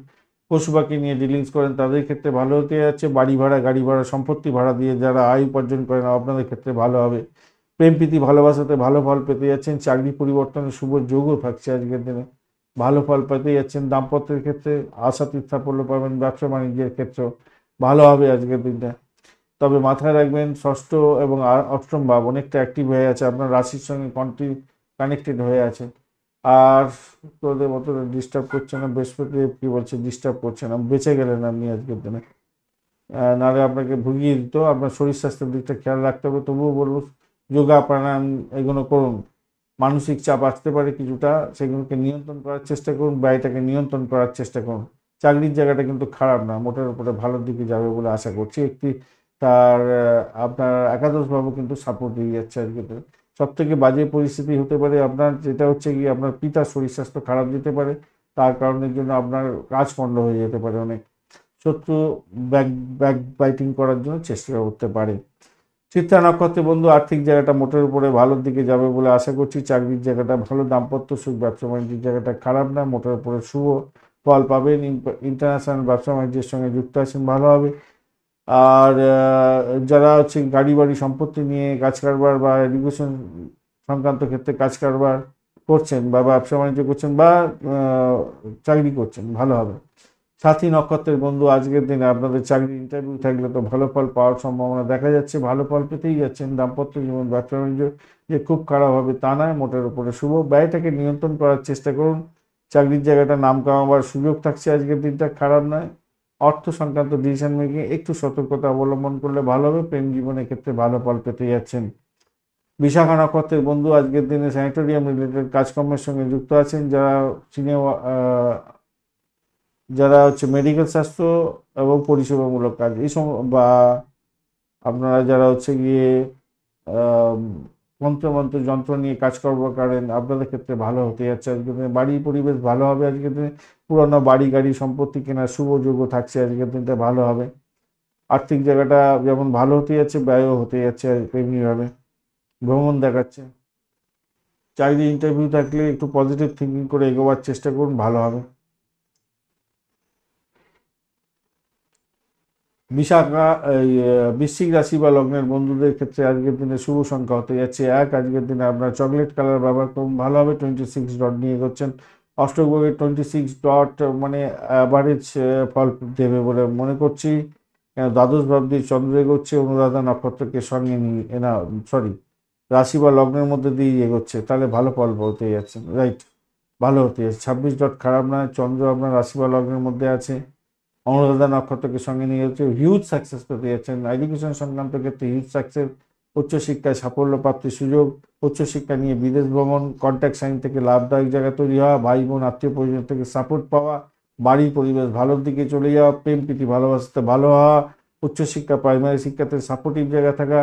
পশু পাখি নিয়ে ডিলিংস করেন, তাদের ক্ষেত্রে ভালো হতে যাচ্ছে। বাড়ি ভাড়া, গাড়ি ভাড়া, সম্পত্তি ভাড়া দিয়ে যারা আয় উপার্জন করেন, আপনাদের ক্ষেত্রে ভালো হবে। প্রেম প্রীতি ভালোবাসাতে ভালো ফল পেতে যাচ্ছেন। চাকরি পরিবর্তনের শুভ যোগও থাকছে আজকের দিনে, ভালো ফল পেতে যাচ্ছেন। দাম্পত্যের ক্ষেত্রে আশাতীত সাফল্য পাবেন, ব্যবসা বাণিজ্যের ক্ষেত্রেও ভালো হবে আজকের দিনটা। তবে মাথায় রাখবেন, ষষ্ঠ এবং অষ্টম ভাব অনেকটা অ্যাক্টিভ হয়ে আছে, আপনার রাশির সঙ্গে কানেক্টেড হয়ে আছে। আর তোদের মতো ডিস্টার্ব করছে না, বৃহস্পতি কি বলছে, ডিস্টার্ব করছে না, বেঁচে গেলেন আপনি আজকের দিনে। নাহলে আপনাকে ভুগিয়ে দিত। আপনার শরীর স্বাস্থ্যের দিকটা খেয়াল রাখতে হবে। তবুও বলবো, যোগা প্রাণায়াম এগুলো করুন। মানসিক চাপ আসতে পারে কিছুটা, সেগুলোকে নিয়ন্ত্রণ করার চেষ্টা করুন, ব্যয়টাকে নিয়ন্ত্রণ করার চেষ্টা করুন। চাকরির জায়গাটা কিন্তু খারাপ না, মোটের উপরে ভালোর দিকে যাবে বলে আশা করছি। তার আপনার একাদশ ভাবও কিন্তু সাপোর্ট দিয়ে যাচ্ছে আজকে। সব থেকে বাজে পরিস্থিতি হতে পারে আপনার, যেটা হচ্ছে কি, আপনার পিতার শরীর স্বাস্থ্য খারাপ যেতে পারে, তার কারণের জন্য আপনার কাজ পণ্ড হয়ে যেতে পারে। অনেক শত্রু ব্যাক বাইটিং করার জন্য চেষ্টা করতে পারে। চিত্রা নক্ষত্রের বন্ধু, আর্থিক জায়গাটা মোটের উপরে ভালোর দিকে যাবে বলে আশা করছি। চাকরির জায়গাটা ভালো, দাম্পত্য সুখ, ব্যবসা বাণিজ্যের জায়গাটা খারাপ না, মোটের উপরে শুভ ফল পাবেন। ইন্টারন্যাশনাল ব্যবসা বাণিজ্যের সঙ্গে যুক্ত আছেন, ভালো হবে। আর যারা হচ্ছে গাড়ি বাড়ি সম্পত্তি নিয়ে কাজ কারবার বা এডুকেশন সংক্রান্ত ক্ষেত্রে কাজ কারবার করছেন, বা ব্যবসা বাণিজ্য করছেন, বা চাকরি করছেন, ভালো হবে। সাথী নক্ষত্রের বন্ধু, আজকের দিনে আপনাদের চাকরি ইন্টারভিউ থাকলে তো ভালো ফল পাওয়ার সম্ভাবনা দেখা যাচ্ছে, ভালো ফল পেতেই যাচ্ছেন। দাম্পত্য জীবন, ব্যবসা বাণিজ্য যে খুব খারাপ হবে তা নয়, মোটের উপরে শুভ। ব্যয়টাকে নিয়ন্ত্রণ করার চেষ্টা করুন। চাকরির জায়গাটা নাম কামাবার সুযোগ থাকছে আজকের দিনটা, খারাপ নয়। অর্থ সংক্রান্ত ডিসিশন মেকিং একটু সতর্কতা অবলম্বন করলে ভালো হবে। প্রেম জীবনের ক্ষেত্রে ভালো ফল পেতে যাচ্ছেন। বিশাখা নক্ষত্রের বন্ধু, আজকের দিনে স্যানিটোরিয়াম রিলেটেড কাজকর্মের সঙ্গে যুক্ত আছেন, যারা হচ্ছে মেডিকেল স্বাস্থ্য এবং পরিষেবামূলক কাজ, এই বা আপনারা যারা হচ্ছে গিয়ে মন্ত্র যন্ত্র নিয়ে কাজকর্ম করেন, আপনাদের ক্ষেত্রে ভালো হতে যাচ্ছে আজকের দিনে। বাড়ির পরিবেশ ভালো হবে আজকের দিনে। পুরোনো বাড়ি গাড়ি সম্পত্তি কেনার শুভ যোগ্য থাকছে আজকের দিনটা, ভালো হবে। আর্থিক জায়গাটা যেমন ভালো হতে যাচ্ছে, ব্যয়ও হতে যাচ্ছে তেমনিভাবে। ভ্রমণ দেখাচ্ছে। চাকরি ইন্টারভিউ থাকলে একটু পজিটিভ থিঙ্কিং করে এগোবার চেষ্টা করুন, ভালো হবে। বিশাখা বৃশ্চিক রাশি বা লগ্নের বন্ধুদের ক্ষেত্রে আজকের দিনে শুভ সংখ্যা হতে যাচ্ছে 1। আজকের দিনে আপনার চকলেট কালার ব্যবহার করুন, ভালো হবে। 26 ডট নিয়ে এগোচ্ছেন। অষ্টগ্রহের 26 ডট মানে অ্যাভারেজ ফল দেবে বলে মনে করছি। দ্বাদশ ভাব দিয়ে চন্দ্র এগোচ্ছে অনুরাধা নক্ষত্রকে সঙ্গে নিয়ে, না সরি, রাশি বা লগ্নের মধ্যে দিয়ে এগোচ্ছে, তাহলে ভালো ফল হতে যাচ্ছে, রাইট, ভালো হতে যাচ্ছে। 26 ডট খারাপ নয়। চন্দ্র আপনার রাশি বা লগ্নের মধ্যে আছে, অনুরাধা নক্ষত্রকে সঙ্গে নিয়ে যাচ্ছে, হিউজ সাকসেস পেতে যাচ্ছেন। এডুকেশন সংক্রান্ত ক্ষেত্রে হিউজ সাকসেস, উচ্চশিক্ষায় সাফল্য প্রাপ্তির সুযোগ, উচ্চশিক্ষা নিয়ে বিদেশ ভ্রমণ, কন্ট্যাক্ট সাইন থেকে লাভদায়ক জায়গা তৈরি হওয়া, ভাই বোন আত্মীয় পরিজন থেকে সাপোর্ট পাওয়া, বাড়ির পরিবেশ ভালোর দিকে চলে যাওয়া, প্রেম প্রীতি ভালোবাসাতে ভালো হওয়া, উচ্চশিক্ষা প্রাইমারি শিক্ষাতে সাপোর্টিভ জায়গা থাকা,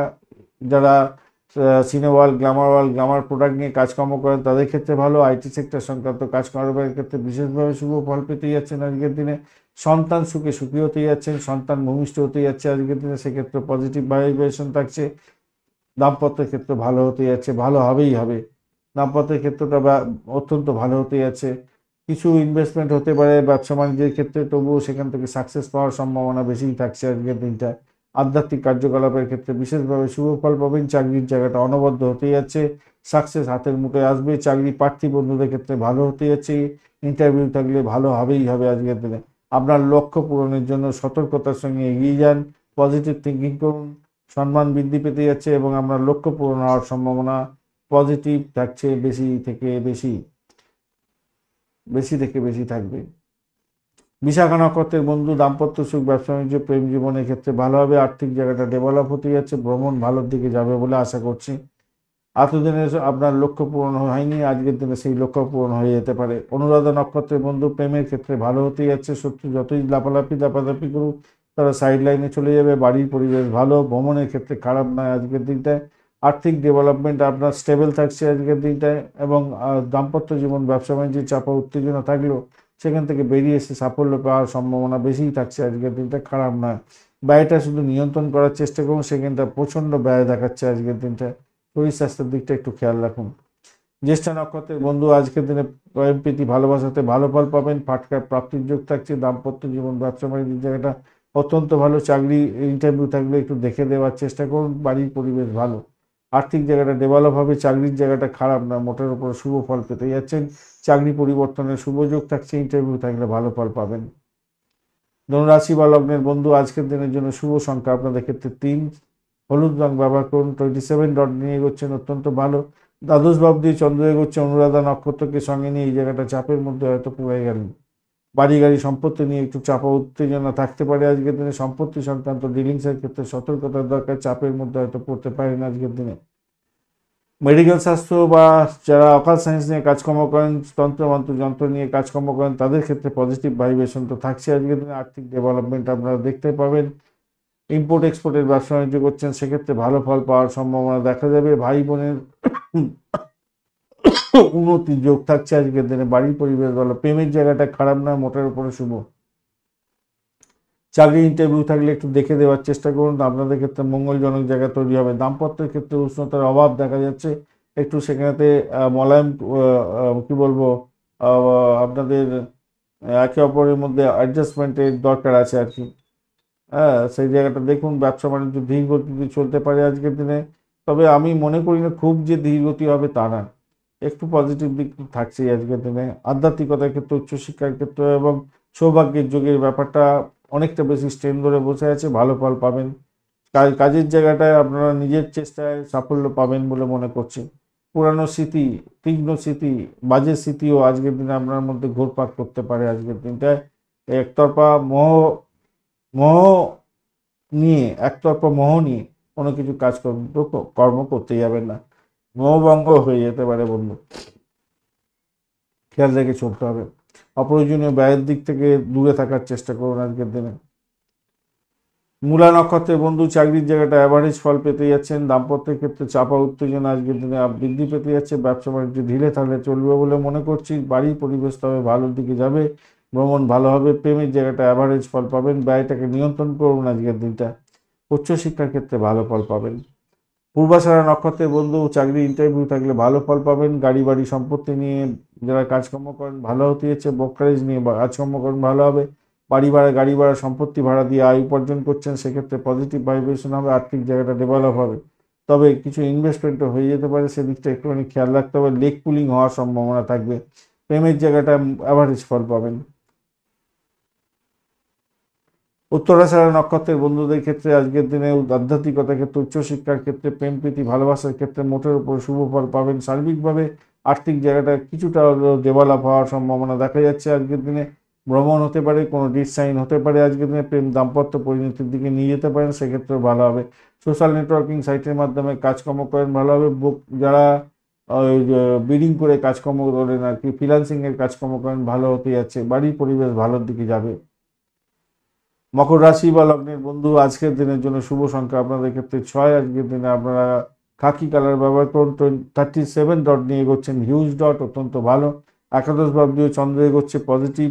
যারা সিনেওয়াল, গ্লামার প্রোডাক্ট নিয়ে কাজকর্ম করেন, তাদের ক্ষেত্রে ভালো। আইটি সেক্টর সংক্রান্ত কাজকর্মের ক্ষেত্রে বিশেষভাবে শুভ ফল পেতে যাচ্ছেন আজকের দিনে। সন্তান সুখে সুখী হতে যাচ্ছেন, সন্তান ভূমিষ্ঠ হতে যাচ্ছে আজকের দিনে, সেক্ষেত্রে পজিটিভ ভাইব্রেশন থাকছে। দাম্পত্যের ক্ষেত্রে ভালো হতে যাচ্ছে, ভালো হবেই হবে। দাম্পত্যের ক্ষেত্রটা অত্যন্ত ভালো হতে যাচ্ছে। কিছু ইনভেস্টমেন্ট হতে পারে ব্যবসা বাণিজ্যের ক্ষেত্রে, তবুও সেখান থেকে সাকসেস পাওয়ার সম্ভাবনা বেশিই থাকছে আজকের দিনটা। আধ্যাত্মিক কার্যকলাপের ক্ষেত্রে বিশেষভাবে শুভ ফল পাবেন। চাকরির জায়গাটা অনবদ্য হতে যাচ্ছে, সাকসেস হাতের মুঠোয় আসবে। চাকরি প্রার্থী বন্ধুদের ক্ষেত্রে ভালো হতে যাচ্ছে, ইন্টারভিউ থাকলে ভালো হবেই হবে আজকের দিনে। আপনার লক্ষ্য পূরণের জন্য সতর্কতার সঙ্গে এগিয়ে যান, পজিটিভ থিঙ্কিং করুন, সম্মান বৃদ্ধি পেতে যাচ্ছে এবং আপনার লক্ষ্য পূরণ হওয়ার সম্ভাবনা পজিটিভ থাকছে, বেশি থেকে বেশি থাকবে। বিশাখা নক্ষত্রের বন্ধু, দাম্পত্য সুখ, ব্যবসা বাণিজ্য, প্রেম জীবনের ক্ষেত্রে ভালো হবে। আর্থিক জায়গাটা ডেভেলপ হতে যাচ্ছে, ভ্রমণ ভালোর দিকে যাবে বলে আশা করছি। এতদিনে আপনার লক্ষ্য পূরণ হয়নি, আজকের দিনে সেই লক্ষ্য পূরণ হয়ে যেতে পারে। অনুরাধা নক্ষত্রের বন্ধু, প্রেমের ক্ষেত্রে ভালো হতে যাচ্ছে। শত্রু যতই দাপাদাপি করুক, তারা সাইড লাইনে চলে যাবে। বাড়ির পরিবেশ ভালো, ভ্রমণের ক্ষেত্রে খারাপ নয় আজকের দিনটায়। আর্থিক ডেভেলপমেন্ট আপনার স্টেবল থাকছে আজকের দিনটায় এবং দাম্পত্য জীবন, ব্যবসা বাণিজ্যের চাপা উত্তেজনা থাকলেও সেখান থেকে বেরিয়ে এসে সাফল্য পাওয়ার সম্ভাবনা বেশিই থাকছে আজকের দিনটা, খারাপ নয়। ব্যয়টা শুধু নিয়ন্ত্রণ করার চেষ্টা করুন, সেখানটা প্রচণ্ড ব্যয় দেখাচ্ছে আজকের দিনটা। শরীর স্বাস্থ্যের দিকটা একটু খেয়াল রাখুন। জ্যেষ্ঠা নক্ষত্রের বন্ধু, আজকের দিনে প্রেম প্রীতি ভালোবাসাতে ভালো ফল পাবেন। ফাটকার প্রাপ্তির যোগ থাকছে। দাম্পত্য জীবন, ব্যবসা বাণিজ্যের জায়গাটা অত্যন্ত ভালো। চাকরি ইন্টারভিউ থাকলে একটু দেখে দেওয়ার চেষ্টা করুন। বাড়ির পরিবেশ ভালো, আর্থিক জায়গাটা ডেভেলপ হবে। চাকরির জায়গাটা খারাপ না, মোটের উপর শুভ ফল পেতে যাচ্ছেন। চাকরি পরিবর্তনের শুভ যোগ থাকছে, ইন্টারভিউ থাকলে ভালো ফল পাবেন। ধনুরাশি বা লগ্নের বন্ধু, আজকের দিনের জন্য শুভ সংখ্যা আপনাদের ক্ষেত্রে 3, হলুদ রং ব্যবহার করুন। 27 ডট নিয়ে এগোচ্ছেন, অত্যন্ত ভালো। দ্বাদশ ভাব দিয়ে চন্দ্র এগোচ্ছে, অনুরাধা নক্ষত্রকে সঙ্গে নিয়ে এই জায়গাটা চাপের মধ্যে হয়তো পড়ে গেলেন। বাড়ি গাড়ি সম্পত্তি নিয়ে একটু চাপা উত্তেজনা থাকতে পারে আজকের দিনে। সম্পত্তি সংক্রান্ত ডিলিংসের ক্ষেত্রে সতর্কতার দরকার, চাপের মধ্যে হয়তো পড়তে পারেন আজকের দিনে। মেডিকেল স্বাস্থ্য বা যারা অকাল সায়েন্স নিয়ে কাজকর্ম করেন, তন্ত্রমন্ত্র যন্ত্র নিয়ে কাজকর্ম করেন, তাদের ক্ষেত্রে পজিটিভ ভাইব্রেশন তো থাকছে আজকের দিনে। আর্থিক ডেভেলপমেন্ট আপনারা দেখতে পাবেন। ইম্পোর্ট এক্সপোর্টের ব্যবসা বাণিজ্য করছেন, সেক্ষেত্রে ভালো ফল পাওয়ার সম্ভাবনা দেখা যাবে। ভাই বোনের উন্নতির যোগ থাকছে আজকের দিনে। বাড়ির পরিবেশ ভালো, প্রেমের জায়গাটা খারাপ না, মোটের উপরে শুভ। চাকরি ইন্টারভিউ থাকলে একটু দেখে দেওয়ার চেষ্টা করুন, আপনাদের ক্ষেত্রে মঙ্গলজনক জায়গা তৈরি হবে। দাম্পত্যের ক্ষেত্রে উষ্ণতার অভাব দেখা যাচ্ছে, একটু সেখানেতে মলায়ম কি বলবো, আপনাদের একে অপরের মধ্যে অ্যাডজাস্টমেন্টের দরকার আছে আর কি। হ্যাঁ, সেই জায়গাটা দেখুন। ব্যবসা বাণিজ্য ধীর গতিতে চলতে পারে আজকের দিনে, তবে আমি মনে করি না খুব যে ধীর গতি হবে তা না, একটু পজিটিভ দিক থাকছেই আজকের দিনে। আধ্যাত্মিকতার ক্ষেত্রে, উচ্চশিক্ষার ক্ষেত্রে এবং সৌভাগ্যের যোগের ব্যাপারটা অনেকটা বেশি স্ট্রেন ধরে বসে আছে, ভালো ফল পাবেন। কাজের জায়গাটায় আপনারা নিজের চেষ্টায় সাফল্য পাবেন বলে মনে করছি। পুরানো স্মৃতি, তীক্ষ্ণ স্মৃতি, বাজে স্মৃতিও আজকের দিনে আপনার মধ্যে ঘুরপাক করতে পারে আজকের দিনটায়। একতরফা একতরফা মোহ নিয়ে কোনো কিছু কর্ম করতে যাবেন না, মোহভঙ্গ হয়ে যেতে পারে বন্ধু, খেয়াল রেখে চলতে হবে। অপ্রয়োজনীয় ব্যয়ের দিক থেকে দূরে থাকার চেষ্টা করুন আজকের দিনে। মূলা নক্ষত্রের বন্ধু, চাকরির জায়গাটা অ্যাভারেজ ফল পেতে যাচ্ছেন। দাম্পত্যের ক্ষেত্রে চাপা উত্তেজনা আজকের দিনে বৃদ্ধি পেতে যাচ্ছে। ব্যবসা বাণিজ্য ঢিলে থাকলে চলবে বলে মনে করছি। বাড়ির পরিবেশ তবে ভালোর দিকে যাবে, ভ্রমণ ভালো হবে। প্রেমের জায়গাটা অ্যাভারেজ ফল পাবেন, ব্যয়টাকে নিয়ন্ত্রণ করুন আজকের দিনটা। উচ্চশিক্ষার ক্ষেত্রে ভালো ফল পাবেন। পূর্বাষাঢ়া নক্ষত্রের বন্ধু, চাকরি ইন্টারভিউ থাকলে ভালো ফল পাবেন। গাড়ি বাড়ি সম্পত্তি নিয়ে যারা কাজকর্ম করেন ভালো হতে যাচ্ছে। ব্রোকারেজ নিয়ে কাজকর্ম করেন ভালো হবে। বাড়ি ভাড়া, গাড়ি ভাড়া, সম্পত্তি ভাড়া দিয়ে আয় উপার্জন করছেন, সেক্ষেত্রে পজিটিভ ভাইব্রেশন হবে, আর্থিক জায়গাটা ডেভেলপ হবে। তবে কিছু ইনভেস্টমেন্টও হয়ে যেতে পারে, সেদিকটা একটুখানি খেয়াল রাখতে হবে। লেগ পুলিং হওয়ার সম্ভাবনা থাকবে। প্রেমের জায়গাটা অ্যাভারেজ ফল পাবেন। উত্তরাষাঢ়া নক্ষত্রের বন্ধুদের ক্ষেত্রে আজকের দিনে আধ্যাত্মিকতার ক্ষেত্রে, উচ্চশিক্ষার ক্ষেত্রে, প্রেম প্রীতি ভালোবাসার ক্ষেত্রে মোটের উপর শুভ ফল পাবেন। সার্বিকভাবে আর্থিক জায়গাটা কিছুটা ডেভেলপ হওয়ার সম্ভাবনা দেখা যাচ্ছে আজকের দিনে। ভ্রমণ হতে পারে, কোনো ডিস সাইন হতে পারে আজকের দিনে। প্রেম দাম্পত্য পরিণতির দিকে নিয়ে যেতে পারেন, সেক্ষেত্রেও ভালো হবে। সোশ্যাল নেটওয়ার্কিং সাইটের মাধ্যমে কাজকর্ম করেন ভালো হবে। যারা বিডিং করে কাজকর্ম করেন আর কি, ফ্রিল্যান্সিংয়ের কাজকর্ম করেন, ভালো হতে যাচ্ছে। বাড়ির পরিবেশ ভালোর দিকে যাবে। মকর রাশি বা লগ্নের বন্ধু, আজকের দিনের জন্য শুভ সংখ্যা আপনাদের ক্ষেত্রে 6। আজকের দিনে আপনারা খাকি কালার ব্যবহার করুন। 37 ডট নিয়ে এগোচ্ছেন, হিউজ ডট, অত্যন্ত ভালো। একাদশ ভাব দিয়ে চন্দ্র এগোচ্ছে, পজিটিভ,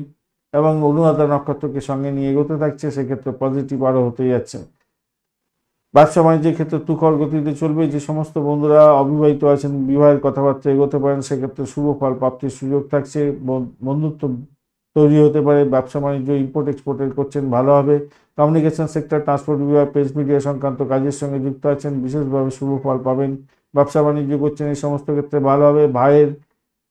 এবং অনুরাধা নক্ষত্রকে সঙ্গে নিয়ে এগোতে থাকছে, সেক্ষেত্রে পজিটিভ আরও হতে যাচ্ছে। ব্যবসা বাণিজ্যের ক্ষেত্রে তুখর গতিতে চলবে। যে সমস্ত বন্ধুরা অবিবাহিত আছেন, বিবাহের কথাবার্তা এগোতে পারেন, সেক্ষেত্রে শুভ ফল প্রাপ্তির সুযোগ থাকছে। বন্ধুত্ব তৈরি হতে পারে। ব্যবসা বাণিজ্য ইম্পোর্ট এক্সপোর্টের করছেন, ভালো হবে। কমিউনিকেশন সেক্টর, ট্রান্সপোর্ট বিভাগ, প্রেস মিডিয়া সংক্রান্ত কাজের সঙ্গে যুক্ত আছেন, বিশেষভাবে শুভ ফল পাবেন। ব্যবসা বাণিজ্য করছেন, এই সমস্ত ক্ষেত্রে ভালো হবে।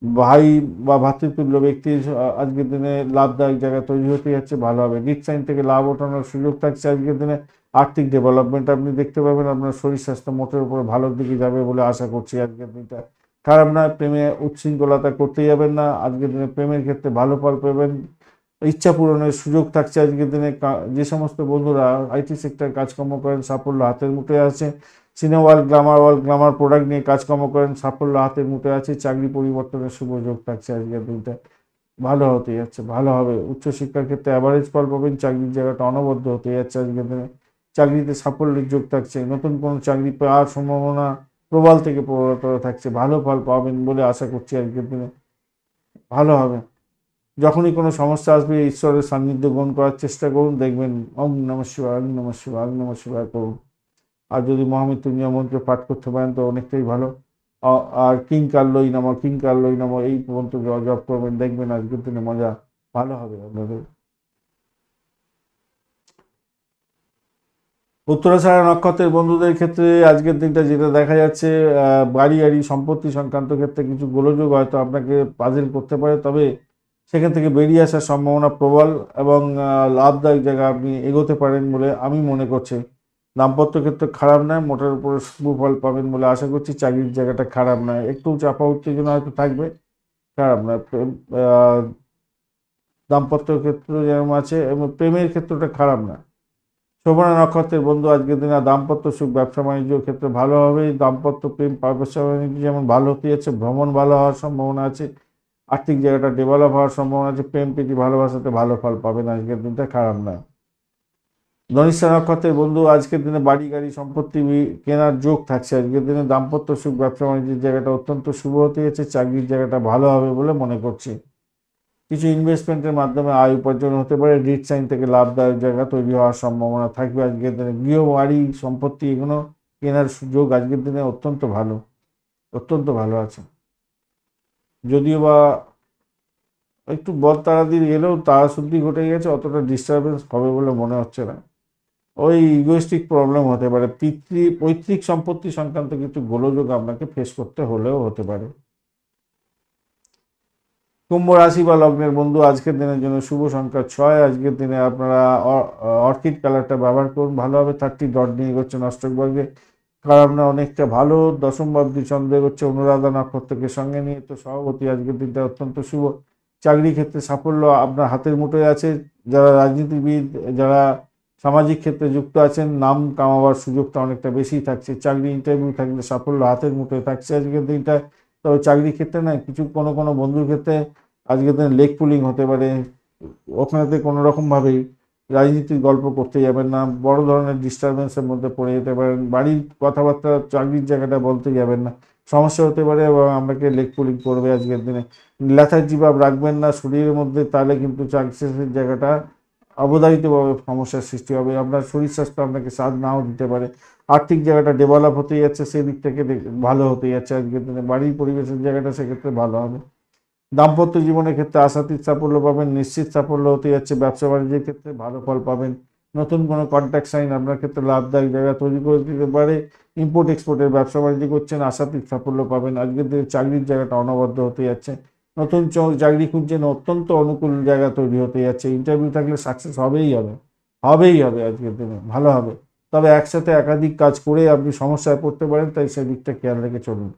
ভাই বা ভ্রাতৃতুল্য ব্যক্তির আজকের দিনে লাভদায়ক জায়গা তৈরি হতে যাচ্ছে, ভালো হবে। ডিট সাইন থেকে লাভ ওঠানোর সুযোগ থাকছে আজকের দিনে। আর্থিক ডেভেলপমেন্ট আপনি দেখতে পাবেন। আপনার শরীর স্বাস্থ্য মোটের উপরে ভালোর দিকে যাবে বলে আশা করছি আজকের দিনটা। খারাপ না। প্রেমে উচ্ছৃঙ্খলতা করতে যাবেন না। আজকের দিনে প্রেমের ক্ষেত্রে ভালো ফল পাবেন। ইচ্ছা পূরণের সুযোগ থাকছে আজকের দিনে। যে সমস্ত বন্ধুরা আইটি সেক্টর কাজকর্ম করেন, সাফল্য হাতের মুঠোয় আছে। সিনেমা ওয়ার্ল্ড গ্ল্যামার প্রোডাক্ট নিয়ে কাজকর্ম করেন, সাফল্য হাতের মুঠোয় আছে। চাকরি পরিবর্তনের শুভ যোগ থাকছে আজকের দিনটা, ভালো হতে যাচ্ছে, ভালো হবে। উচ্চশিক্ষার ক্ষেত্রে অ্যাভারেজ ফল পাবেন। চাকরির জায়গাটা অনবদ্য হতে যাচ্ছে আজকের দিনে। চাকরিতে সাফল্যের যোগ থাকছে। নতুন কোনো চাকরি পাওয়ার সম্ভাবনা প্রবল থেকে প্রবলতর থাকছে, ভালো ফল পাবেন বলে আশা করছি আজকের দিনে, ভালো হবে। যখনই কোনো সমস্যা আসবে ঈশ্বরের সান্নিধ্য গ্রহণ করার চেষ্টা করুন, দেখবেন ওম নমঃ শিবায়, ওম নমঃ শিবায়, ওম নমঃ শিবায় করুন। আর যদি মহামৃত্যুঞ্জয় মন্ত্র পাঠ করতে পারেন তো অনেকটাই ভালো। আর কিং কার্লই নমঃ এই মন্ত্র জপ করবেন, দেখবেন আজকের দিনে মজা ভালো হবে আপনাদের। উত্তরাষাঢ়া নক্ষত্রের বন্ধুদের ক্ষেত্রে আজকের দিনটা যেটা দেখা যাচ্ছে, বাড়ি গাড়ি সম্পত্তি সংক্রান্ত ক্ষেত্রে কিছু গোলযোগ হয়তো আপনাকে পাজেল করতে পারে, তবে সেখান থেকে বেরিয়ে আসার সম্ভাবনা প্রবল এবং লাভদায়ক জায়গা আপনি এগোতে পারেন বলে আমি মনে করছি। দাম্পত্য ক্ষেত্রে খারাপ নয়, মোটের উপরে শুভ ফল পাবেন বলে আশা করছি। চাকরির জায়গাটা খারাপ নয়, একটু চাপা উত্তেজনা হয়তো থাকবে, খারাপ নয়। দাম্পত্য ক্ষেত্র যেরকম আছে এবং প্রেমের ক্ষেত্রটা খারাপ না। শোভনা নক্ষত্রের বন্ধু আজকের দিনে দাম্পত্য সুখ, ব্যবসা বাণিজ্যের ক্ষেত্রে ভালো হবে। দাম্পত্য প্রেম ব্যবসা বাণিজ্য যেমন ভালো হতে যাচ্ছে, ভ্রমণ ভালো হওয়ার সম্ভাবনা আছে। আর্থিক জায়গাটা ডেভেলপ হওয়ার সম্ভাবনা আছে। প্রেম প্রীতি ভালোবাসাতে ভালো ফল পাবেন আজকের দিনটা, খারাপ না। ধনিষ্ঠা নক্ষত্রের বন্ধু আজকের দিনে বাড়ি গাড়ি সম্পত্তি কেনার যোগ থাকছে আজকের দিনে। দাম্পত্য সুখ, ব্যবসা বাণিজ্যের জায়গাটা অত্যন্ত শুভ হতে যাচ্ছে। চাকরির জায়গাটা ভালো হবে বলে মনে করছি। কিছু ইনভেস্টমেন্টের মাধ্যমে আয় উপার্জন হতে পারে। রিট সাইন থেকে লাভদায়ক জায়গা তৈরি হওয়ার সম্ভাবনা থাকবে আজকের দিনে। গৃহ বাড়ি সম্পত্তি এগুলো কেনার সুযোগ আজকের দিনে অত্যন্ত ভালো, অত্যন্ত ভালো আছে। যদিও বা একটু বদ তারাদির এলেও তারাশুদ্ধি ঘটে গেছে, অতটা ডিস্টারবেন্স হবে বলে মনে হচ্ছে না। ওই ইগোইস্টিক প্রবলেম হতে পারে, পৈতৃক সম্পত্তি সংক্রান্ত কিছু গোলযোগ আপনাকে ফেস করতে হলেও হতে পারে। কুম্ভ রাশি বা লগ্নের বন্ধু আজকের দিনের জন্য শুভ সংখ্যা 6। আজকের দিনে আপনারা অর্কিড কালারটা ব্যবহার করুন, ভালো হবে। 30 ডট নিয়ে এগোচ্ছেন অষ্টক বর্গে, খারাপ না, অনেকটা ভালো। দশম ভাবটি চন্দ্র এগোচ্ছে অনুরাধা নক্ষত্রকে সঙ্গে নিয়ে, তো সভাপতি আজকের দিনটা অত্যন্ত শুভ। চাকরি ক্ষেত্রে সাফল্য আপনার হাতের মুঠোয় আছে। যারা রাজনীতিবিদ, যারা সামাজিক ক্ষেত্রে যুক্ত আছেন, নাম কামাবার সুযোগটা অনেকটা বেশি থাকছে। চাকরি ইন্টারভিউ থাকলে সাফল্য হাতের মুঠোয় থাকছে আজকের দিনটা। তবে চাকরি ক্ষেত্রে না, কিছু কোনো বন্ধুর ক্ষেত্রে আজকের দিনে লেগ পুলিং হতে পারে। ওখানেতে কোনো রকমভাবেই রাজনীতির গল্প করতে যাবেন না, বড় ধরনের ডিস্টারবেন্সের মধ্যে পড়ে যেতে পারেন। বাড়ির কথাবার্তা চাকরির জায়গাটা বলতে যাবেন না, সমস্যা হতে পারে এবং আপনাকে লেগ পুলিং করবে আজকের দিনে। লেথার্জি ভাব রাখবেন না শরীরের মধ্যে, তাহলে কিন্তু চাকরির জায়গাটা অবধারিতভাবে সমস্যার সৃষ্টি হবে। আপনার শরীর স্বাস্থ্য আপনাকে সাথ নাও দিতে পারে। আর্থিক জায়গাটা ডেভেলপ হতে যাচ্ছে, সেই দিক থেকে ভালো হতে যাচ্ছে আজকের দিনে। বাড়ির পরিবেশের জায়গাটা সেক্ষেত্রে ভালো হবে। দাম্পত্য জীবনের ক্ষেত্রে আশাতীত সাফল্য পাবেন, নিশ্চিত সাফল্য হতে যাচ্ছে। ব্যবসা বাণিজ্যের ক্ষেত্রে ভালো ফল পাবেন। নতুন কোনো কন্ট্যাক্ট সাইন আপনার ক্ষেত্রে লাভদায়ক জায়গা তৈরি করে দিতে পারে। ইম্পোর্ট এক্সপোর্টের ব্যবসা বাণিজ্য করছেন, আশাতীত সাফল্য পাবেন। আজকের দিনে চাকরির জায়গাটা অনবদ্য হতে যাচ্ছে। নতুন চাকরি খুঁজছেন, অত্যন্ত অনুকূল জায়গা তৈরি হতে যাচ্ছে। ইন্টারভিউ থাকলে সাকসেস হবেই হবে, হবেই হবে আজকের দিনে, ভালো হবে। তবে একসাথে একাধিক কাজ করে আপনি সমস্যায় পড়তে পারেন, তাই সেদিকটা খেয়াল রেখে চলুন।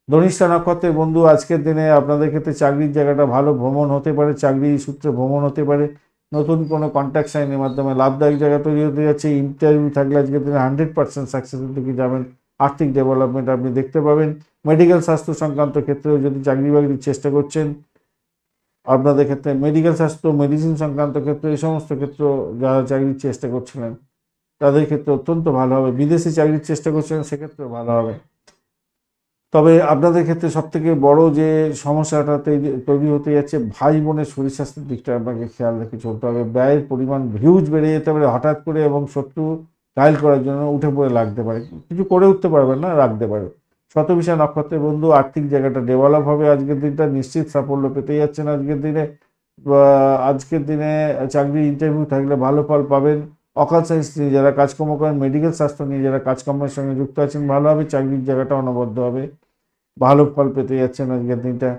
ধনিষ্ঠা নক্ষত্রের বন্ধু আজকের দিনে আপনাদের ক্ষেত্রে চাকরির জায়গাটা ভালো, ভ্রমণ হতে পারে, চাকরি সূত্রে ভ্রমণ হতে পারে। নতুন কোনো কন্ট্যাক্ট সাইনের মাধ্যমে লাভদায়ক জায়গা তৈরি হতে যাচ্ছে। ইন্টারভিউ থাকলে আজকের দিনে 100% সাকসেসের দিকে যাবেন। আর্থিক ডেভেলপমেন্ট আপনি দেখতে পাবেন। মেডিকেল স্বাস্থ্য সংক্রান্ত ক্ষেত্রেও যদি চাকরি বাকরির চেষ্টা করছেন, আপনাদের ক্ষেত্রে মেডিকেল স্বাস্থ্য, মেডিসিন সংক্রান্ত ক্ষেত্রে, এই সমস্ত ক্ষেত্র যারা চাকরির চেষ্টা করছিলেন তাদের ক্ষেত্রে অত্যন্ত ভালো হবে। বিদেশি চাকরির চেষ্টা করছেন, সেক্ষেত্রেও ভালো হবে। তবে আপনাদের ক্ষেত্রে সবথেকে বড় যে সমস্যাটা তৈরি হতে যাচ্ছে, ভাই বোনের শরীর স্বাস্থ্যের দিকটা আপনাকে খেয়াল রেখে চলতে হবে। ব্যয়ের পরিমাণ হিউজ বেড়ে যেতে পারে হঠাৎ করে, এবং শত্রু ঘায়েল করার জন্য উঠে পড়ে লাগতে পারে। কিছু করে উঠতে পারবেন না, রাখতে পারে। শতবিশা নক্ষত্রের বন্ধু আর্থিক জায়গাটা ডেভেলপ হবে আজকের দিনটা, নিশ্চিত সাফল্য পেতে যাচ্ছেন আজকের দিনে। আজকের দিনে চাকরি ইন্টারভিউ থাকলে ভালো ফল পাবেন। অকাল সায়েন্স নিয়ে যারা কাজকর্ম করেন, মেডিকেল স্বাস্থ্য নিয়ে যারা কাজকর্মের সঙ্গে যুক্ত আছেন, ভালো হবে, চাকরির জায়গাটা অনবদ্য হবে, ভালো ফল পেতে যাচ্ছেন আজকের দিনটা।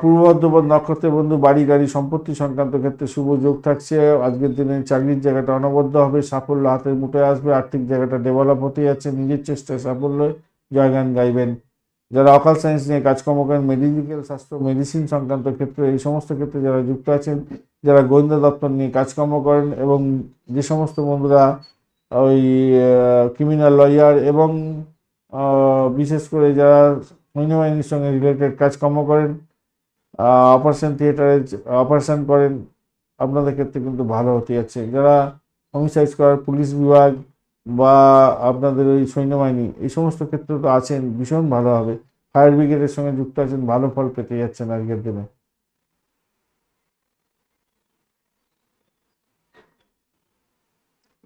পূর্ব বর্ধমান নক্ষত্রের বন্ধু বাড়ি গাড়ি সম্পত্তি সংক্রান্ত ক্ষেত্রে শুভ যোগ থাকছে। আজকের দিনে চাকরির জায়গাটা অনবদ্য হবে, সাফল্য হাতের মুঠোয় আসবে, আর্থিক জায়গাটা ডেভেলপ হতে যাচ্ছে, নিজের চেষ্টায় সাফল্য জয়গান গাইবেন। যারা অকাল সায়েন্স নিয়ে কাজকর্ম করেন, মেডিকেল স্বাস্থ্য মেডিসিন সংক্রান্ত ক্ষেত্রে, এই সমস্ত ক্ষেত্রে যারা যুক্ত আছেন, যারা গোয়েন্দা দপ্তর নিয়ে কাজকর্ম করেন, এবং যে সমস্ত বন্ধুরা ওই ক্রিমিনাল লয়ার এবং বিশেষ করে যারা সৈন্যবাহিনীর সঙ্গে রিলেটেড কাজকর্ম করেন, অপারেশন থিয়েটারে অপারেশন করেন, আপনাদের ক্ষেত্রে কিন্তু ভালো হতে যাচ্ছে। যারা হোমিসাইড করার পুলিশ বিভাগ বা আপনাদের ওই সৈন্যবাহিনী, এই সমস্ত ক্ষেত্রে তো আছেন, ভীষণ ভালো হবে। ফায়ার ব্রিগেডের সঙ্গে যুক্ত আছেন, ভালো ফল পেতে যাচ্ছেন আজকের দিনে,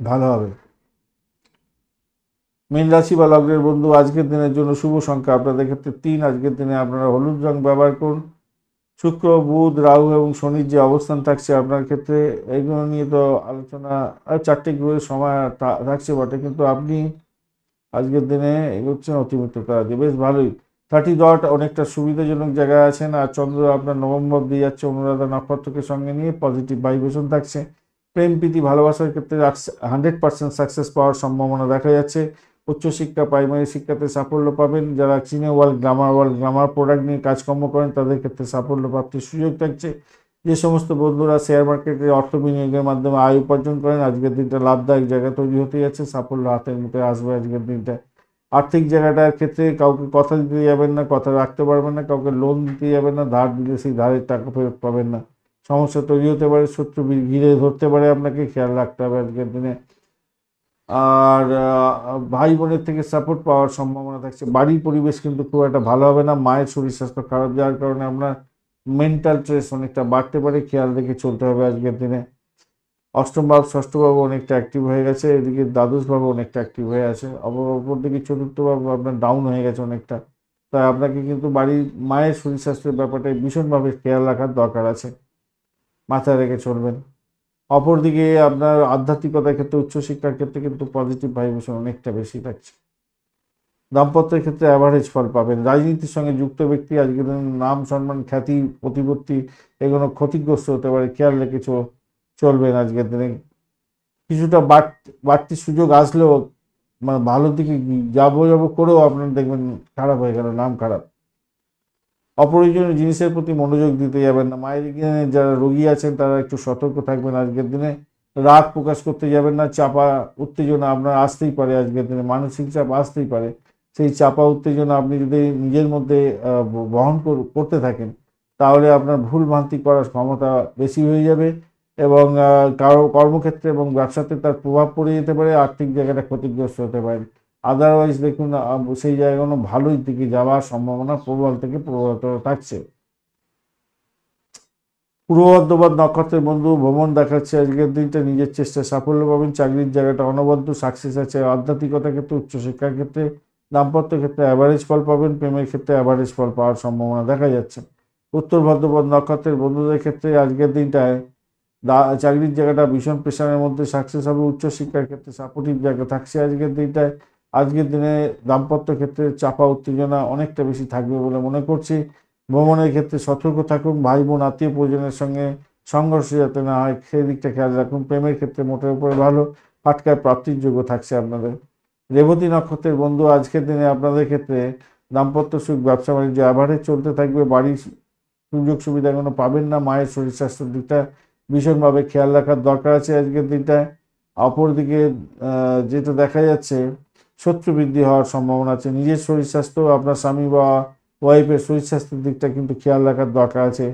ভালো হবে। মীন রাশি বা লগ্নের বন্ধু, আজকের দিনের জন্য শুভ সংখ্যা আপনাদের ক্ষেত্রে 3। আজকের দিনে আপনারা হলুদ রং ব্যবহার করুন। শুক্র, বুধ, রাহু এবং শনির যে অবস্থান থাকছে আপনার ক্ষেত্রে, এইগুলো নিয়ে তো আলোচনা, 4টে গ্রহের সময় থাকছে বটে, কিন্তু আপনি আজকের দিনে এগোচ্ছেন অতিমিত্রতা দিয়ে, বেশ ভালোই। 30 ডট অনেকটা সুবিধাজনক জায়গায় আছেন। আর চন্দ্র আপনার নভেম্বর দিয়ে যাচ্ছে অনুরাধা নক্ষত্রকে সঙ্গে নিয়ে, পজিটিভ ভাইব্রেশন থাকছে। প্রেম প্রীতি ভালোবাসার ক্ষেত্রে 100% সাকসেস পাওয়ার সম্ভাবনা দেখা যাচ্ছে। উচ্চশিক্ষা প্রাইমারি শিক্ষাতে সাফল্য পাবেন। যারা চিনে ওয়ার্ল্ড গ্রামার প্রোডাক্ট নিয়ে কাজকর্ম করেন, তাদের ক্ষেত্রে সাফল্য প্রাপ্তির সুযোগ থাকছে। যে সমস্ত বন্ধুরা শেয়ার মার্কেটে অর্থ বিনিয়োগের মাধ্যমে আয় উপার্জন করেন, আজকের দিনটা লাভদায়ক জায়গা তৈরি হতে যাচ্ছে, সাফল্য হাতের মুঠে আসবে আজকের দিনটা। আর্থিক জায়গাটার ক্ষেত্রে কাউকে কথা দিতে যাবেন না, কথা রাখতে পারবেন না, কাউকে লোন দিতে যাবেন না, ধার দিলে সেই ধারের টাকা ফেরত পাবেন না, সমস্যা তৈরি হতে পারে, শত্রু ঘিরে ধরতে পারে, আপনাকে খেয়াল রাখতে হবে আজকের দিনে। আর ভাই বোনের থেকে সাপোর্ট পাওয়ার সম্ভাবনা থাকছে। বাড়ির পরিবেশ কিন্তু খুব একটা ভালো হবে না, মায়ের শরীর স্বাস্থ্য খারাপ যাওয়ার কারণে আপনার মেন্টাল স্ট্রেস অনেকটা বাড়তে পারে, খেয়াল রেখে চলতে হবে আজকের দিনে। অষ্টম ভাব ষষ্ঠ ভাব অনেকটা অ্যাক্টিভ হয়ে গেছে, এদিকে দ্বাদশ ভাব অনেকটা অ্যাক্টিভ হয়ে আছে, অপরদিকে চতুর্থ ভাব আপনার ডাউন হয়ে গেছে অনেকটা। তাই আপনাকে কিন্তু বাড়ির মায়ের শরীর স্বাস্থ্যের ব্যাপারটায় ভীষণভাবে খেয়াল রাখার দরকার আছে, মাথায় রেখে চলবেন। অপরদিকে আপনার আধ্যাত্মিকতার ক্ষেত্রে, উচ্চশিক্ষার ক্ষেত্রে কিন্তু পজিটিভ ভাইব্রেশন অনেকটা বেশি থাকছে। দাম্পত্যের ক্ষেত্রে অ্যাভারেজ ফল পাবেন। রাজনীতির সঙ্গে যুক্ত ব্যক্তি আজকের দিনে নাম সম্মান খ্যাতি প্রতিপত্তি এগুলো ক্ষতিগ্রস্ত হতে পারে, খেয়াল রেখে চলবেন আজকের দিনে। কিছুটা বাড়তি সুযোগ আসলেও মানে ভালো দিকে যাবো করেও আপনার দেখবেন খারাপ হয়ে গেল, নাম খারাপ। অপ্রয়োজনীয় জিনিসের প্রতি মনোযোগ দিতে যাবেন না। মায়ের এখানে যারা রোগী আছেন তারা একটু সতর্ক থাকবেন আজকের দিনে। রাগ প্রকাশ করতে যাবেন না, চাপা উত্তেজনা আপনার আসতেই পারে আজকের দিনে, মানসিক চাপ আসতেই পারে। সেই চাপা উত্তেজনা আপনি যদি নিজের মধ্যে বহন করতে থাকেন, তাহলে আপনার ভুল ভ্রান্তি করার ক্ষমতা বেশি হয়ে যাবে, এবং কারো কর্মক্ষেত্রে এবং ব্যবসাতে তার প্রভাব পড়ে যেতে পারে, আর্থিক জায়গাটা ক্ষতিগ্রস্ত হতে পারে। আদারওয়াইজ দেখুন সেই জায়গাগুলো ভালোই দিকে যাওয়ার সম্ভাবনা প্রবল থেকে প্রবলতর থাকছে। পূর্ব বর্ধমান নক্ষত্রের বন্ধু ভ্রমণ দেখাচ্ছে আজকের দিনটা, নিজের চেষ্টায় সাফল্য পাবেন, চাকরির জায়গাটা অনবদ্য সাকসেস আছে। আধ্যাত্মিকতার ক্ষেত্রে, উচ্চশিক্ষার ক্ষেত্রে, দাম্পত্য ক্ষেত্রে অ্যাভারেজ ফল পাবেন, প্রেমের ক্ষেত্রে অ্যাভারেজ ফল পাওয়ার সম্ভাবনা দেখা যাচ্ছে। উত্তর বর্ধমান নক্ষত্রের বন্ধুদের ক্ষেত্রে আজকের দিনটায় চাকরির জায়গাটা ভীষণ প্রেশারের মধ্যে সাকসেস হবে। উচ্চশিক্ষার ক্ষেত্রে সাপোর্টিভ জায়গা থাকছে আজকের দিনটায়। আজকের দিনে দাম্পত্য ক্ষেত্রে চাপা উত্তেজনা অনেকটা বেশি থাকবে বলে মনে করছি। ভ্রমণের ক্ষেত্রে সতর্ক থাকুন, ভাই বোন আত্মীয় পরিজনের সঙ্গে সংঘর্ষ যাতে না হয় সেই দিকটা খেয়াল রাখুন। প্রেমের ক্ষেত্রে মোটের উপরে ভালো, ফাটকায় প্রাপ্তির যোগ্য থাকছে আপনাদের। রেবতী নক্ষত্রের বন্ধু, আজকের দিনে আপনাদের ক্ষেত্রে দাম্পত্য সুখ ব্যবসা বাণিজ্য অ্যাভারেজ চলতে থাকবে, বাড়ির সুযোগ সুবিধাগুলো পাবেন না, মায়ের শরীর স্বাস্থ্যের দিকটা ভীষণভাবে খেয়াল রাখার দরকার আছে আজকের দিনটায়। অপরদিকে যেটা দেখা যাচ্ছে, শত্রু বৃদ্ধি হওয়ার সম্ভাবনা আছে। নিজের শরীর স্বাস্থ্য, আপনার স্বামী বা ওয়াইফের শরীর স্বাস্থ্যের দিকটা কিন্তু খেয়াল রাখার দরকার আছে।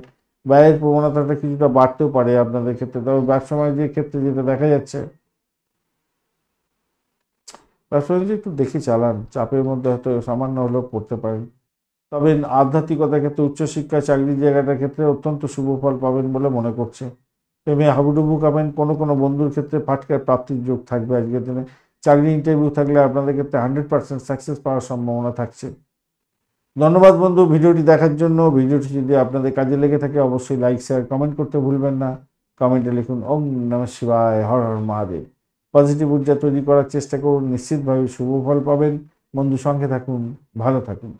ব্যয়ের প্রবণতাটা কিছুটা বাড়তেও পারে আপনাদের ক্ষেত্রে, তবে ব্যবসা বাণিজ্যের ক্ষেত্রে যেটা দেখা যাচ্ছে, ব্যবসা বাণিজ্য একটু দেখে চালান, চাপের মধ্যে হয়তো সামান্য হলেও পড়তে পারেন। তবে আধ্যাত্মিকতার ক্ষেত্রে, উচ্চশিক্ষা চাকরির জায়গাটার ক্ষেত্রে অত্যন্ত শুভ ফল পাবেন বলে মনে করছে। প্রেমে হাবুডুবু খাবেন, কোনো বন্ধুর ক্ষেত্রে ফাটকার প্রাপ্তির যোগ থাকবে আজকের দিনে। চাকরি ইন্টারভিউ থাকলে আপনাদের ক্ষেত্রে 100% সাকসেস পাওয়ার সম্ভাবনা থাকছে। ধন্যবাদ বন্ধু ভিডিওটি দেখার জন্য। ভিডিওটি যদি আপনাদের কাজে লেগে থাকে অবশ্যই লাইক শেয়ার কমেন্ট করতে ভুলবেন না। কমেন্টে লিখুন ওম নমঃ শিবায়, হর হর মহাদেব। পজিটিভ ঊর্জা তৈরি করার চেষ্টা করুন, নিশ্চিতভাবে শুভ ফল পাবেন। বন্ধু সঙ্গে থাকুন, ভালো থাকুন।